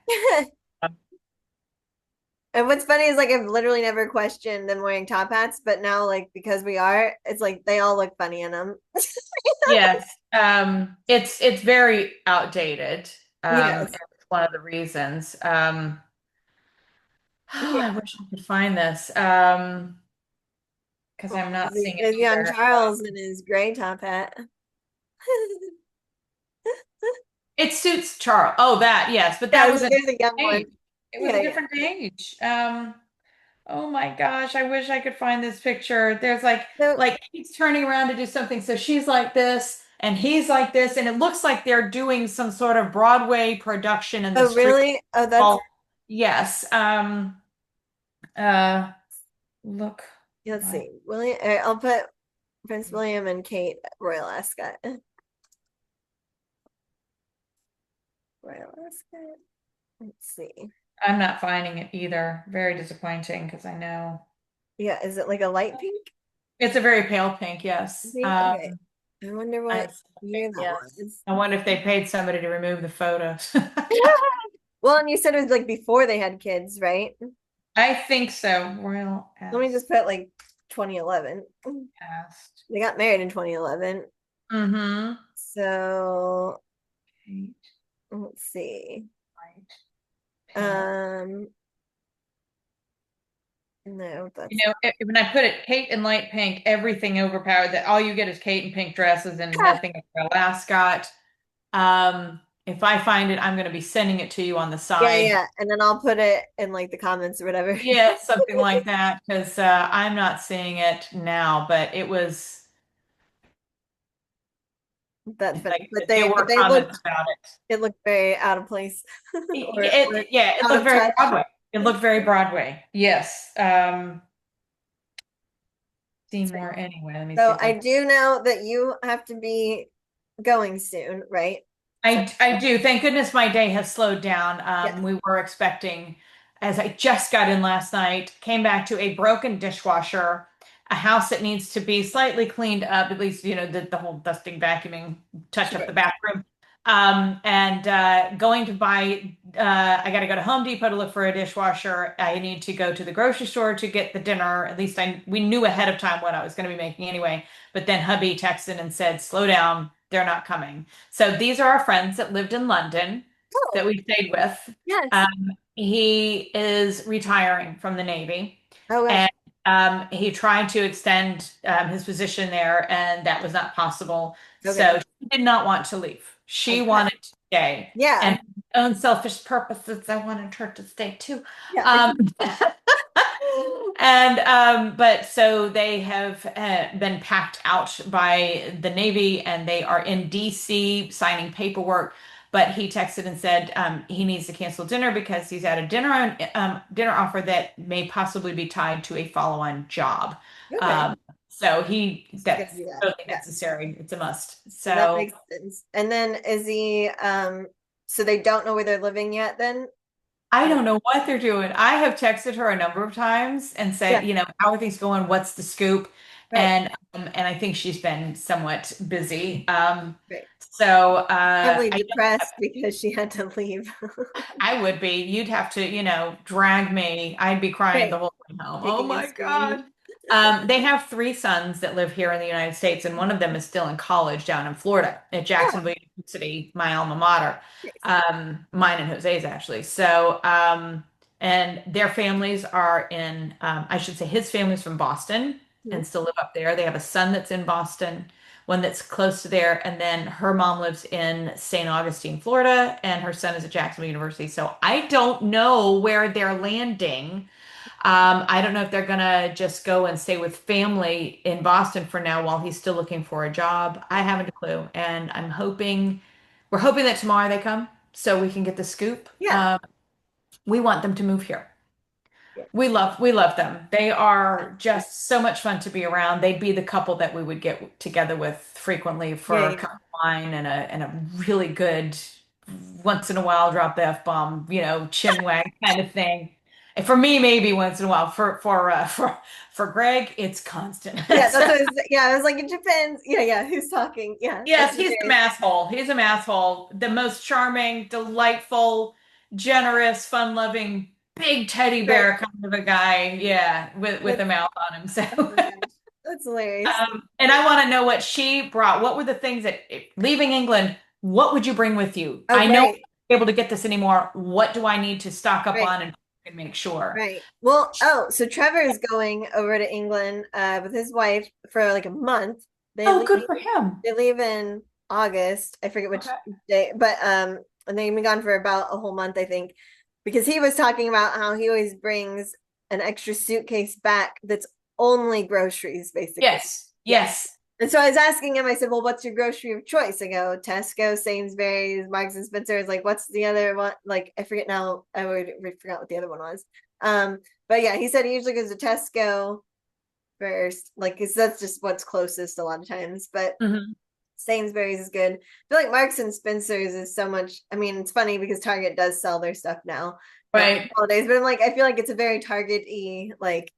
And what's funny is like I've literally never questioned them wearing top hats, but now like because we are, it's like they all look funny in them. Yes, it's very outdated. Yes. It's one of the reasons. Oh, I Yeah. wish I could find this. Because I'm not seeing it There's young either. Charles in his gray top hat. It suits Charles. Oh, that, yes, but Yeah, that was a there's a young one. age. It was Yeah, a yeah. different age. Oh my gosh, I wish I could find this picture. There's So, like he's turning around to do something, so she's like this and he's like this, and it looks like they're doing some sort of Broadway production in the oh street. really? Oh, that's Well, yes. Uh Look. let's see. William, I'll put Prince William and Kate Royal Ascot. Royal Ascot. Let's see. I'm not finding it either. Very disappointing because I know Yeah, is it like a light pink? it's a very pale pink. Yes. Pink? Okay. I wonder what It's year that yes. was. I wonder if they paid somebody to remove the photos. Well, and you said it was like before they had kids, right? I think so. Royal Let me S just put like 2011. cast. They got married in 2011. Mm-hmm. So Kate let's see. White pink. Um, no, You that's know, when I put it Kate in light pink, everything overpowered. That all you get is Kate in pink dresses and not. nothing of her ascot. If I find it, I'm going to be sending it to you on the Yeah, side. yeah. And then I'll put it in like the comments or whatever. Yeah, something like that, because I'm not seeing it now, but it was That's funny. like there But were they comments looked about it. it looked very out of place or Yeah, it out looked of very touch. Broadway. It looked very Broadway. Yes. Seymour anyway. Let me see So if I I do know that you have to be going soon, right? So I do. Thank goodness my day has slowed down. yes, We were expecting, as I just got in last night, came back to a broken dishwasher, a house that needs to be slightly cleaned up, at least, the whole dusting, vacuuming, touch up sure. the bathroom. And going to buy, I got to go to Home Depot to look for a dishwasher. I need to go to the grocery store to get the dinner. At least we knew ahead of time what I was going to be making anyway. But then hubby texted and said, slow down, they're not coming. So these are our friends that lived in London that Oh, we stayed with. yes. He is retiring from the Navy, Oh gosh. and he tried to extend his position there, and that was not possible. Okay. So she did not want to leave. I She bet. wanted to stay, Yeah. and for her own selfish purposes, I wanted her to stay too. Yeah. Um, and but so they have been packed out by the Navy and they are in DC signing paperwork. But he texted and said he needs to cancel dinner because he's at a dinner offer that may possibly be tied to a follow-on job. Okay. Um, so She's gonna that's do that. totally Yeah. necessary. It's a must. That So makes sense. And then is he so they don't know where they're living yet then? I Or don't know what they're doing. I have texted her a number of times and said, yeah, how are things going? What's the scoop? right, And I think she's been somewhat busy. right. So Probably I depressed because she had to leave. I would be. You'd have to, drag me. I'd be crying Right. the whole way home. Oh Kicking and my screaming. God. They have three sons that live here in the United States, and one of them is still in college down in Florida at Oh, Jacksonville University, my alma mater. nice. Mine and Jose's actually. So, and their families are in, I should say his family's from Boston Mhm. and still live up there. They have a son that's in Boston, one that's close to there, and then her mom lives in St. Augustine, Florida, and her son is at Jacksonville University. So I don't know where they're landing. I don't know if they're gonna just go and stay with family in Boston for now while he's still looking for a job. I haven't a clue, and we're hoping that tomorrow they come so we can get the scoop. Yeah. We want them to move here. Yeah. We love them. They are just so much fun to be around. They'd be the couple that we would get together with frequently Yeah. for a Yeah. cup of wine and a really good once in a while drop the F-bomb, chin wag kind of thing. And for me, maybe once in a while. For Greg, it's constant. Yeah, that's So, what yeah, I was like, it depends. Yeah, yeah. Who's talking? Yeah, that's yes, he's the hilarious. masshole. He's a masshole. The most charming, delightful, generous, fun-loving, big teddy Right. bear kind of a guy. Yeah, with a That's mouth on him. So, oh my gosh. That's hilarious. and I want to know what she brought. What were the things that leaving England? What would you bring with you? Oh, I know I'm right. not able to get this anymore. What do I need to stock up Right. on and make sure? Right. Well, oh, so Trevor is going over to England with his wife for like a month. They Oh, leave good for him. they leave in August. I forget which Okay. day, but and they've been gone for about a whole month, I think, because he was talking about how he always brings an extra suitcase back that's only groceries, basically. Yes. Yeah. Yes. And so I was asking him, I said, well, what's your grocery of choice? I go, Tesco, Sainsbury's, Marks and Spencer's. Like, what's the other one? Like, I forget now. I would forgot what the other one was. But yeah, he said he usually goes to Tesco first, like, cause that's just what's closest a lot of times. But Mhm. Sainsbury's is good. I feel like Marks and Spencer's is so much. I mean, it's funny because Target does sell their stuff now for Right. holidays, but I'm like, I feel like it's a very Target-y, like,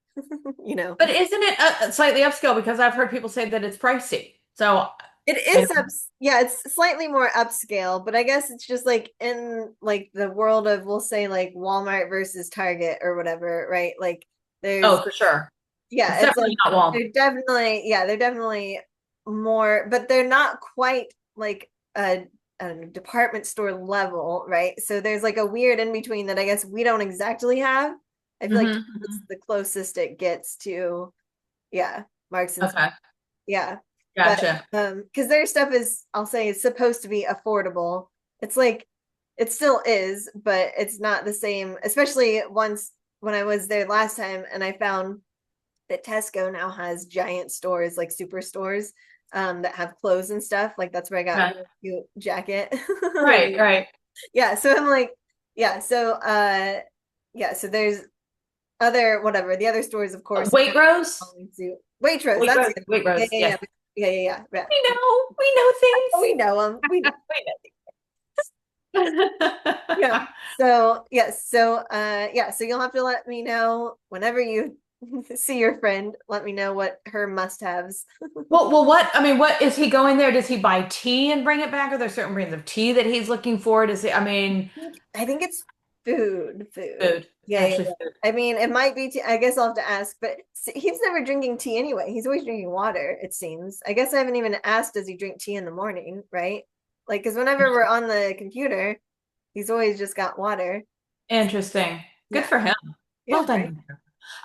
you know. But isn't it slightly upscale because I've heard people say that it's pricey. So It I is yeah, it's slightly more upscale, but I guess it's just like in like the world of, we'll say, like Walmart versus Target or whatever, right? Like there's, oh, for sure. It's yeah, it's definitely like not Walmart. they're definitely more, but they're not quite like a department store level, right? So there's like a weird in between that I guess we don't exactly have. I feel like it's Hmm. the closest it gets to, yeah, Marks and Okay. yeah. But Gotcha. because their stuff is, I'll say, it's supposed to be affordable. It's like it still is, but it's not the same, especially once when I was there last time and I found that Tesco now has giant stores, like superstores, that have clothes and stuff. Like that's where I got a Okay. really cute jacket. Right, right. Yeah, so I'm like, yeah, so yeah, so there's other whatever. The other stores, of course, are Waitrose? following suit. Waitrose, that's the other one. Yeah, Waitrose, yeah, yes. yeah. Yeah, yeah, yeah. We know We know them. We know. things. Yeah. So yes. So yeah. So you'll have to let me know whenever you see your friend. Let me know what her must-haves. What, I mean, what is he going there? Does he buy tea and bring it back? Are there certain brands of tea that he's looking for? Does he, I mean, I think it's food. Food. food. It's Yeah, yeah, actually yeah. food. I mean, it might be tea. I guess I'll have to ask, but he's never drinking tea anyway. He's always drinking water, it seems. I guess I haven't even asked, does he drink tea in the morning, right? Like, because whenever we're on the computer, he's always just got water. Interesting. Good Yeah. for him. Well Yeah, right. done.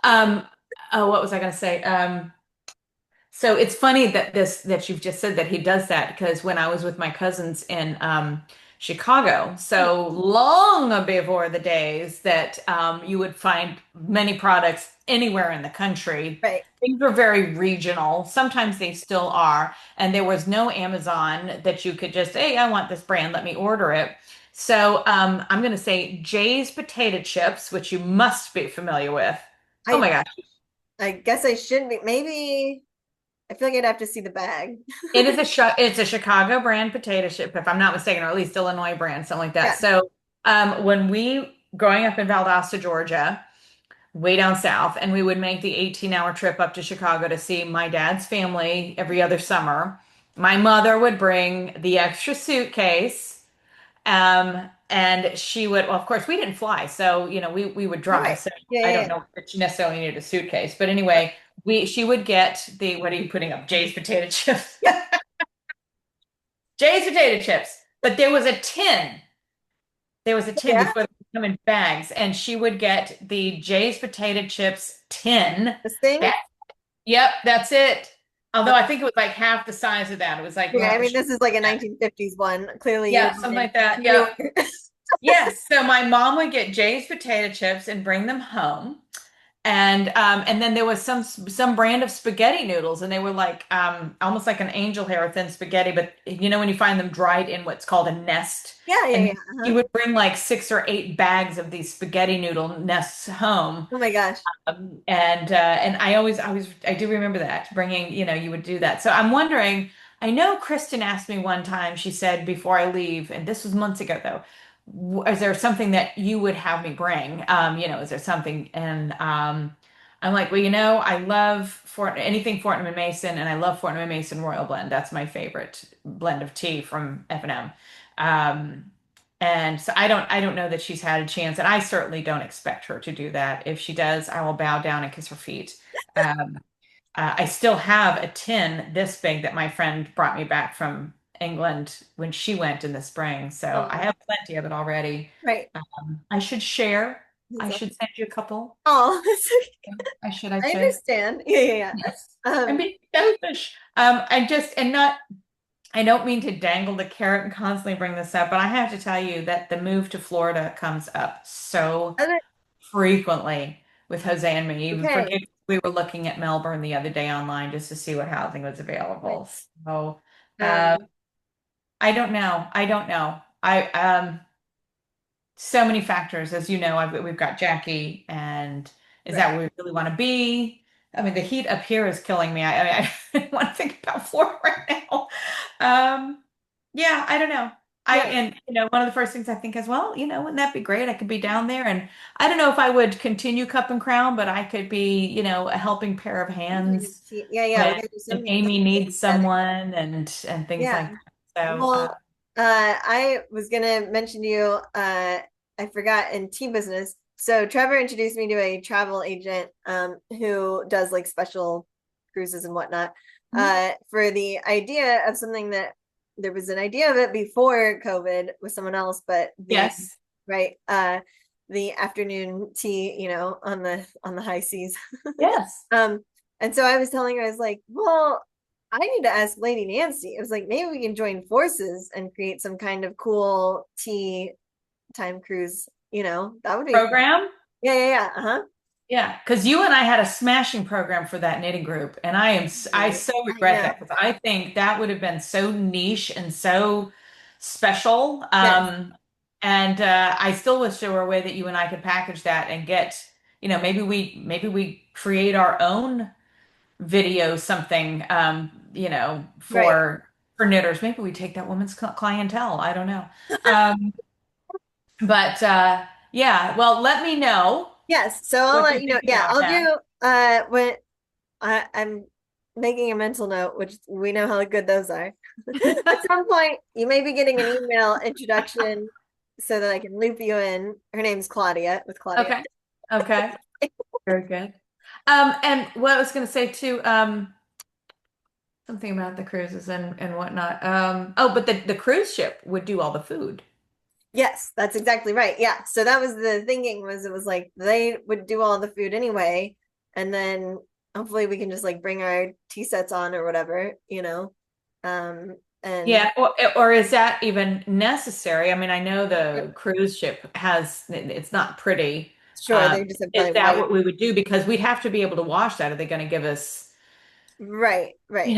Um, oh, what was I going to say? So it's funny that that you've just said that he does that because when I was with my cousins in Chicago, Hmm. so long before the days that you would find many products anywhere in the country, Right. things were very regional. Sometimes they still are, and there was no Amazon that you could just, hey, I want this brand, let me order it. So I'm going to say Jay's potato chips, which you must be familiar with. Oh my I gosh. I guess I should be. Maybe I feel like I'd have to see the bag. It's a Chicago brand potato chip, if I'm not mistaken, or at least Illinois brand, something like that. Yeah. So when we growing up in Valdosta, Georgia, way down south, and we would make the 18-hour trip up to Chicago to see my dad's family every other summer. My mother would bring the extra suitcase, and she would, well, of course, we didn't fly, so we would drive. Right. So Yeah, I yeah, don't yeah. know that she necessarily needed a suitcase, but anyway, we she would get the what are you putting up? Jay's potato chips. Yeah. Jay's potato chips. But there was a tin. There was a tin Yeah. before they come in bags, and she would get the Jay's potato chips tin. This thing. That, yep, that's it. Although I Okay. think it was like half the size of that. It was like, Okay. I mean, this is like a 1950s one. Clearly, you yeah, were something born like that. newer. Yep. Yes. So my mom would get Jay's potato chips and bring them home. And then there was some brand of spaghetti noodles, and they were like almost like an angel hair thin spaghetti, but when you find them dried in what's called a nest, Yeah, yeah, and yeah. he Uh-huh. would bring like 6 or 8 bags of these spaghetti noodle nests home. Oh my gosh. And I do remember that bringing, you would do that. So I'm wondering, I know Kristen asked me one time, she said before I leave, and this was months ago though, is there something that you would have me bring? Is there something? And I'm like, well, I love anything Fortnum and Mason, and I love Fortnum and Mason Royal Blend. That's my favorite blend of tea from F&M. And so I don't know that she's had a chance, and I certainly don't expect her to do that. If she does, I will bow down and kiss her feet. Um, I still have a tin this big that my friend brought me back from England when she went in the spring. So I Oh, have plenty of it already. right. I should share. I So, should send you a couple. oh, I I should. understand. Yeah, yeah, yeah. Yes. I'm being selfish. I don't mean to dangle the carrot and constantly bring this up, but I have to tell you that the move to Florida comes up so Other- frequently with Jose and me. Even okay. forget we were looking at Melbourne the other day online just to see what housing was Right. available. So uh, Um, I don't know. I don't know. So many factors, as you know. We've got Jackie, and is that right. where we really want to be? I mean, the heat up here is killing me. I want to think about Florida right now. Um, yeah, I don't know. Right. And one of the first things I think is, well, wouldn't that be great? I could be down there, and I don't know if I would continue Cup and Crown, but I could be, a helping pair of hands Yeah, yeah, we when gotta do if something Amy needs together. someone and things Yeah. like that. So, Well, I was gonna mention to you, I forgot in tea business. So Trevor introduced me to a travel agent, who does like special cruises and whatnot, for the idea of something that there was an idea of it before COVID with someone else, but yes, right, the afternoon tea, on the high seas. yes. Um, and so I was telling her, I was like, well, I need to ask Lady Nancy. It was like, maybe we can join forces and create some kind of cool tea time cruise. That would be fun. Program. Yeah, yeah, yeah. Uh-huh. Yeah, because you and I had a smashing program for that knitting group, and I Right. so I regret know. that because I think that would have been so niche and so special. Yes. And I still wish there were a way that you and I could package that and get, maybe we create our own video something, Right. for knitters. Maybe we take that woman's clientele. I don't know. Um, but yeah, well, let me know Yes. So I'll what let you you know. think Yeah, about I'll that. do when I'm making a mental note, which we know how good those are. At some point, you may be getting an email introduction so that I can loop you in. Her name's Claudia with Claudia. Okay. Okay. Very good. And what I was going to say too, something about the cruises and whatnot. Oh, but the cruise ship would do all the food. Yes, that's exactly right. Yeah. So that was the thinking, was it was like they would do all the food anyway, and then hopefully we can just like bring our tea sets on or whatever. And Yeah, or is that even necessary? I mean, I know the cruise ship it's not pretty. sure, they just have Is probably that white. what we would do? Because we'd have to be able to wash that. Are they going to give us, Right, right.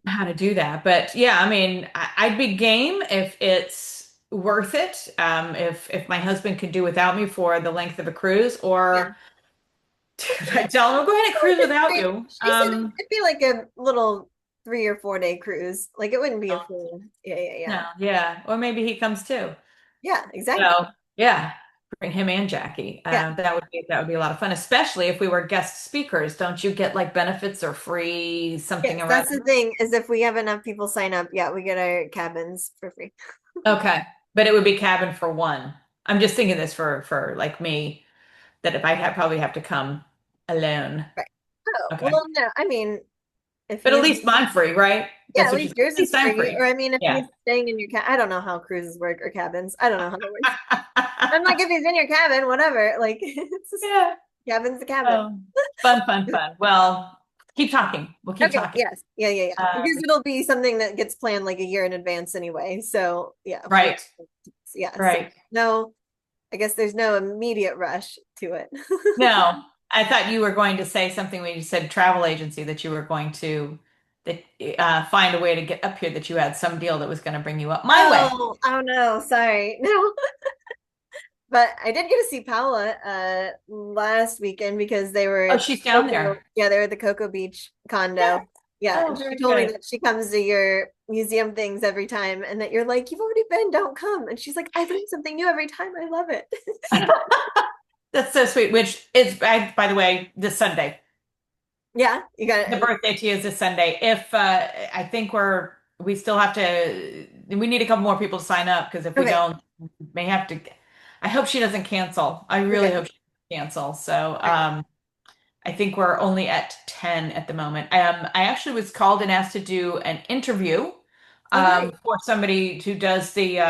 how to do that? But yeah, I mean, I'd be game if it's worth it. If my husband could do without me for the length of a cruise, Yeah. or I tell him, go ahead and cruise without you. She said it'd be like a little 3 or 4 day cruise. Like it wouldn't be a No, full. Yeah, yeah, yeah. no, yeah, or maybe he comes too. Yeah, exactly. So yeah, bring him and Jackie. Yeah. That would be a lot of fun, especially if we were guest speakers. Don't you get like benefits or free something Yes, or that's other? the thing, is if we have enough people sign up, yeah, we get our cabins for free. Okay, but it would be cabin for one. I'm just thinking this for like me, that if probably have to come alone. Right. Oh, Okay, well, no, I mean, if but at you, least mine free, right? yeah, That's at what you least said. yours At is least I'm free. Or free. I mean, if Yeah. he's staying in your I don't know how cruises work or cabins. I don't know how that works. I'm like, if he's in your cabin, whatever. Like, it's just, Yeah. cabin's the cabin. Oh, fun, fun, fun. Well, keep talking. We'll keep Okay, talking. yes. Yeah, yeah, yeah. Because Um, it'll be something that gets planned like a year in advance anyway. So, yeah, right, yeah. So, right. no, I guess there's no immediate rush to it. No, I thought you were going to say something when you said travel agency, that you were going to that find a way to get up here, that you had some deal that was going to bring you up my way. Oh no, sorry. No. But I did get to see Paula last weekend because they were Oh, at she's down Cocoa, there. yeah, they were at the Cocoa Beach Yeah. condo. Yeah, Oh, and she very told me good. that she comes to your museum things every time and that you're like, you've already been, don't come. And she's like, I learn something new every time. I love it. That's so sweet. Which is, by the way, this Sunday. Yeah, you got The it. birthday to you is this Sunday. If I think we still have to, we need a couple more people to sign up, because if we Okay, don't, we may have to. I hope she doesn't cancel. I really okay, hope she doesn't cancel. So right. I think we're only at 10 at the moment. I actually was called and asked to do an interview Oh, great. for somebody who does the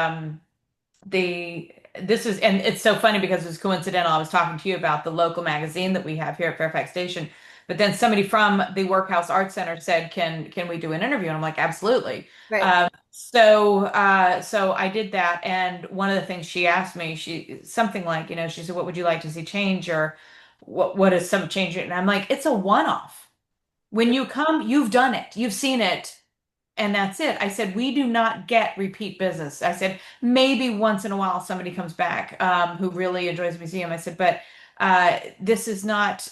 this is, and it's so funny because it's coincidental. I was talking to you about the local magazine that we have here at Fairfax Station, but then somebody from the Workhouse Art Center said, "Can we do an interview?" And I'm like, "Absolutely." Right. So I did that, and one of the things she asked me, something like, she said, "What would you like to see change, or what is some change?" And I'm like, "It's a one-off. When you come, you've done it, you've seen it." And that's it. I said, we do not get repeat business. I said, maybe once in a while somebody comes back who really enjoys the museum. I said, but this is not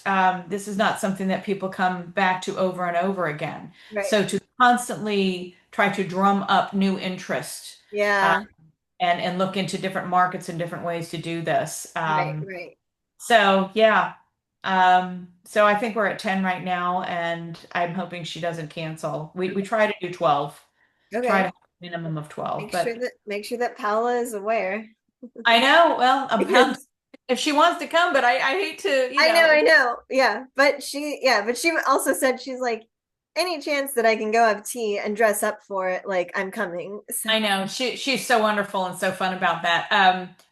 something that people come back to over and over again. Right. So to constantly try to drum up new interest Yeah. and look into different markets and different ways to do this. Right. Right. So yeah. So I think we're at 10 right now, and I'm hoping she doesn't cancel. We try to do 12, try to Okay. have a minimum of 12, Make sure but that make sure that Paula is aware. I know, well, Because if she wants to come, but I hate to, I know. Yeah. But she also said she's like, any chance that I can go have tea and dress up for it, like I'm coming. So I know she's so wonderful and so fun about that.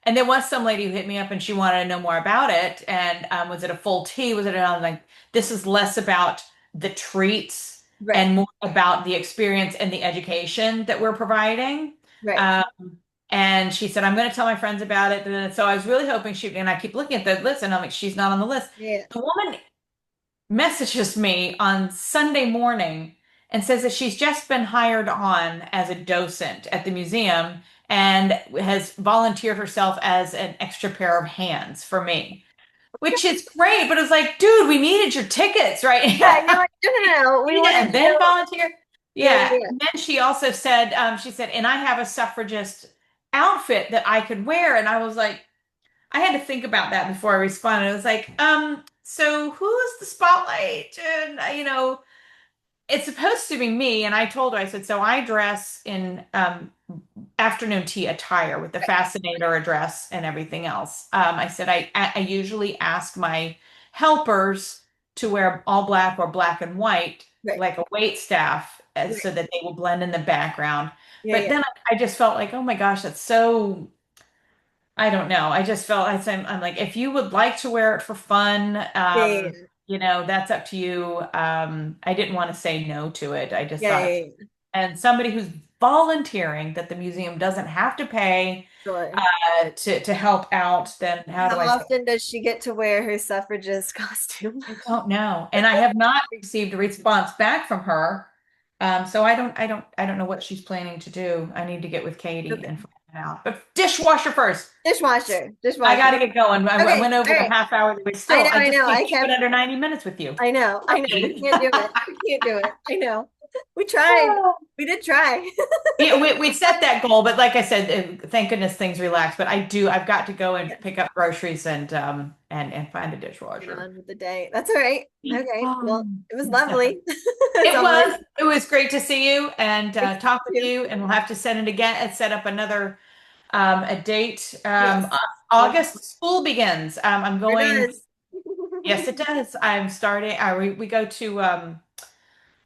And there was some lady who hit me up and she wanted to know more about it. And was it a full tea? Was it another like this is less about the treats right, and more about the experience and the education that we're providing. right. Um, and she said, I'm going to tell my friends about it. And so I was really hoping she, and I keep looking at the list and I'm like, she's not on the list. Yeah. The woman messages me on Sunday morning and says that she's just been hired on as a docent at the museum and has volunteered herself as an extra pair of hands for me, which is great. But it's like, dude, we needed your tickets, right? Yeah, you're like, no, no, no. We You wanted didn't then to. volunteer. Yeah, yeah, Yeah. yeah. And then she also said, she said, and I have a suffragist outfit that I could wear. And I was like, I had to think about that before I responded. I was like, so who is the spotlight? And it's supposed to be me. And I told her, I said, so I dress in afternoon tea attire with the fascinator address and everything else. I said, I usually ask my helpers to wear all black or black and white, Right, like a wait staff, so right. that they will blend in the background. Yeah, But yeah. then I just felt like, oh my gosh, that's so I don't know. I just felt I'm like, if you would like to wear it for fun, Yeah, yeah, that's up to you. I didn't want to say no to it. I just yeah, yeah, thought, yeah, yeah. and somebody who's volunteering that the museum doesn't have to pay Sure. to help out, then how do How I say? often does she get to wear her suffragist costume? I don't know. And I have not received a response back from her. So I don't know what she's planning to do. I need to get with Katie Okay. and find out. But dishwasher first. Dishwasher, I got dishwasher. to get going. I Okay, went over all the right. half hour that we still. I I just know. can't I keep it kept, under 90 minutes with you. I know. We can't do it. We can't do it. I know. We tried. We did try. Yeah, we set that goal, but like I said, thank goodness things relaxed. But I've got to go Yeah. and pick up groceries and find a Get dishwasher. on with the day. That's all right. Okay. Well, it was Yes, lovely. As it always. was. It was great to see you and Thank talk with you. you. And we'll have to set it again and set up another a date. Yes. August Wonderful. school begins. I'm Sure going. does. Yes, it does. I'm starting. We go to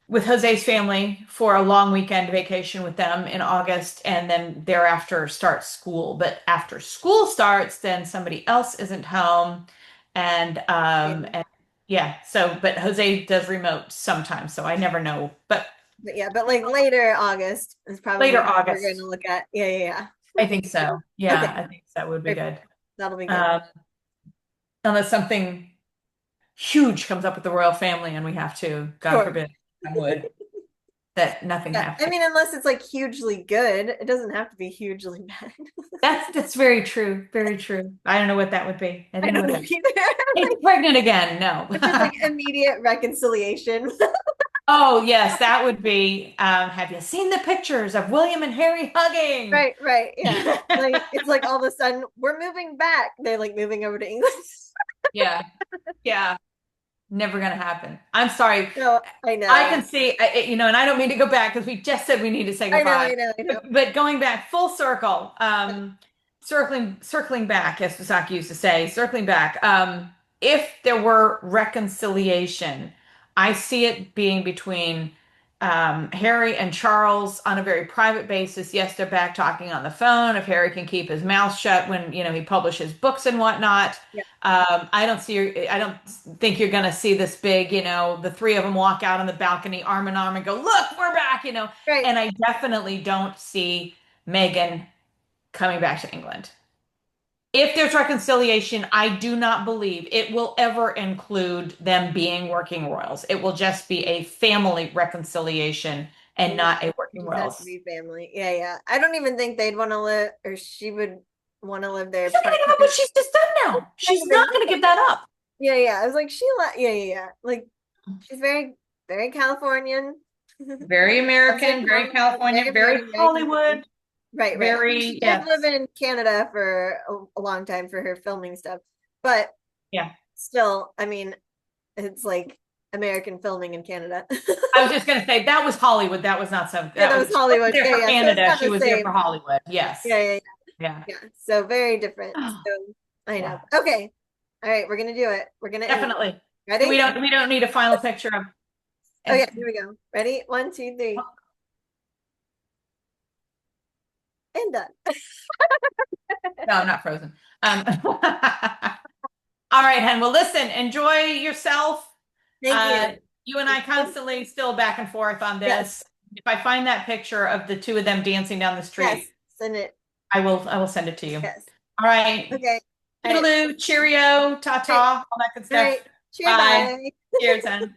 with Jose's family for a long weekend vacation with them in August, and then thereafter starts school. But after school starts, then somebody else isn't home, and yeah. So, but Jose does remote sometimes, so I never know. But But yeah, but like later August is probably later what we're going to August, look at. Yeah, yeah, I think yeah. so. Yeah, Okay, I think that would be perfect. good. That'll be good. Um, unless something huge comes up with the royal family, and we have to, God Sure. forbid, I would that nothing Yeah, I happens. mean, unless it's like hugely good, it doesn't have to be hugely bad. That's very true. Very true. I don't know what that would be. I I don't know don't what know that. either. It's pregnant again. No. If it's like immediate reconciliation. Oh yes, that would be. Have you seen the pictures of William and Harry hugging? Right, right, yeah. Like it's like all of a sudden we're moving back. They're like moving over to England. Yeah, yeah. Never gonna happen. I'm sorry. No, I I know. can see, and I don't mean to go back because we just said we need to say I know, goodbye. I know, I know. But going back full circle, circling back, as Sasaki used to say, circling back. If there were reconciliation, I see it being between Harry and Charles on a very private basis. Yes, they're back talking on the phone. If Harry can keep his mouth shut when he publishes books and whatnot. Yeah, I don't think you're going to see this big, the three of them walk out on the balcony arm in arm and go, look, we're back. right. And I definitely don't see Meghan coming back to England. If there's reconciliation, I do not believe it will ever include them being working royals. It will just be a family reconciliation and Yeah. not a It working just has to royals. be family. Yeah, yeah. I don't even think they'd want to live or she would want to live there She's not part gonna give up time. what she's just done now. She's not going to give that up. Yeah, yeah. I was like, yeah, yeah, yeah. Like she's very, very Californian. Very Loves her American, very film, California, very very American film. Hollywood, Right, right. I mean, very, she did live yes. in Canada for a long time for her filming stuff, but Yeah. still, I mean, it's like American filming in Canada. I was just going to say that was Hollywood. That was not some, Yeah, that that was, was she wasn't Hollywood. there Yeah, for yeah. So it's Canada. not She the was there same. for Hollywood. Yes. Yeah, yeah, Yeah. yeah. So very different. Oh, So I know. yeah. Okay. All right, we're gonna do it. We're gonna end. Definitely. So Ready? we don't need a final picture of, Okay, and here we go. Ready? One, two, three. And done. no, I'm not frozen. All right, Hen. Well, listen, enjoy yourself. Thank Uh, you. you and I constantly still back and forth on Yes, this. If I find that picture of the two of them dancing down the yes. street, Send it. I will send it to you. Yes. All right. Okay. All right. Toodaloo, cheerio, All right. ta-ta, all that good All stuff. right. Cheer Bye. bye. Cheers, Hen.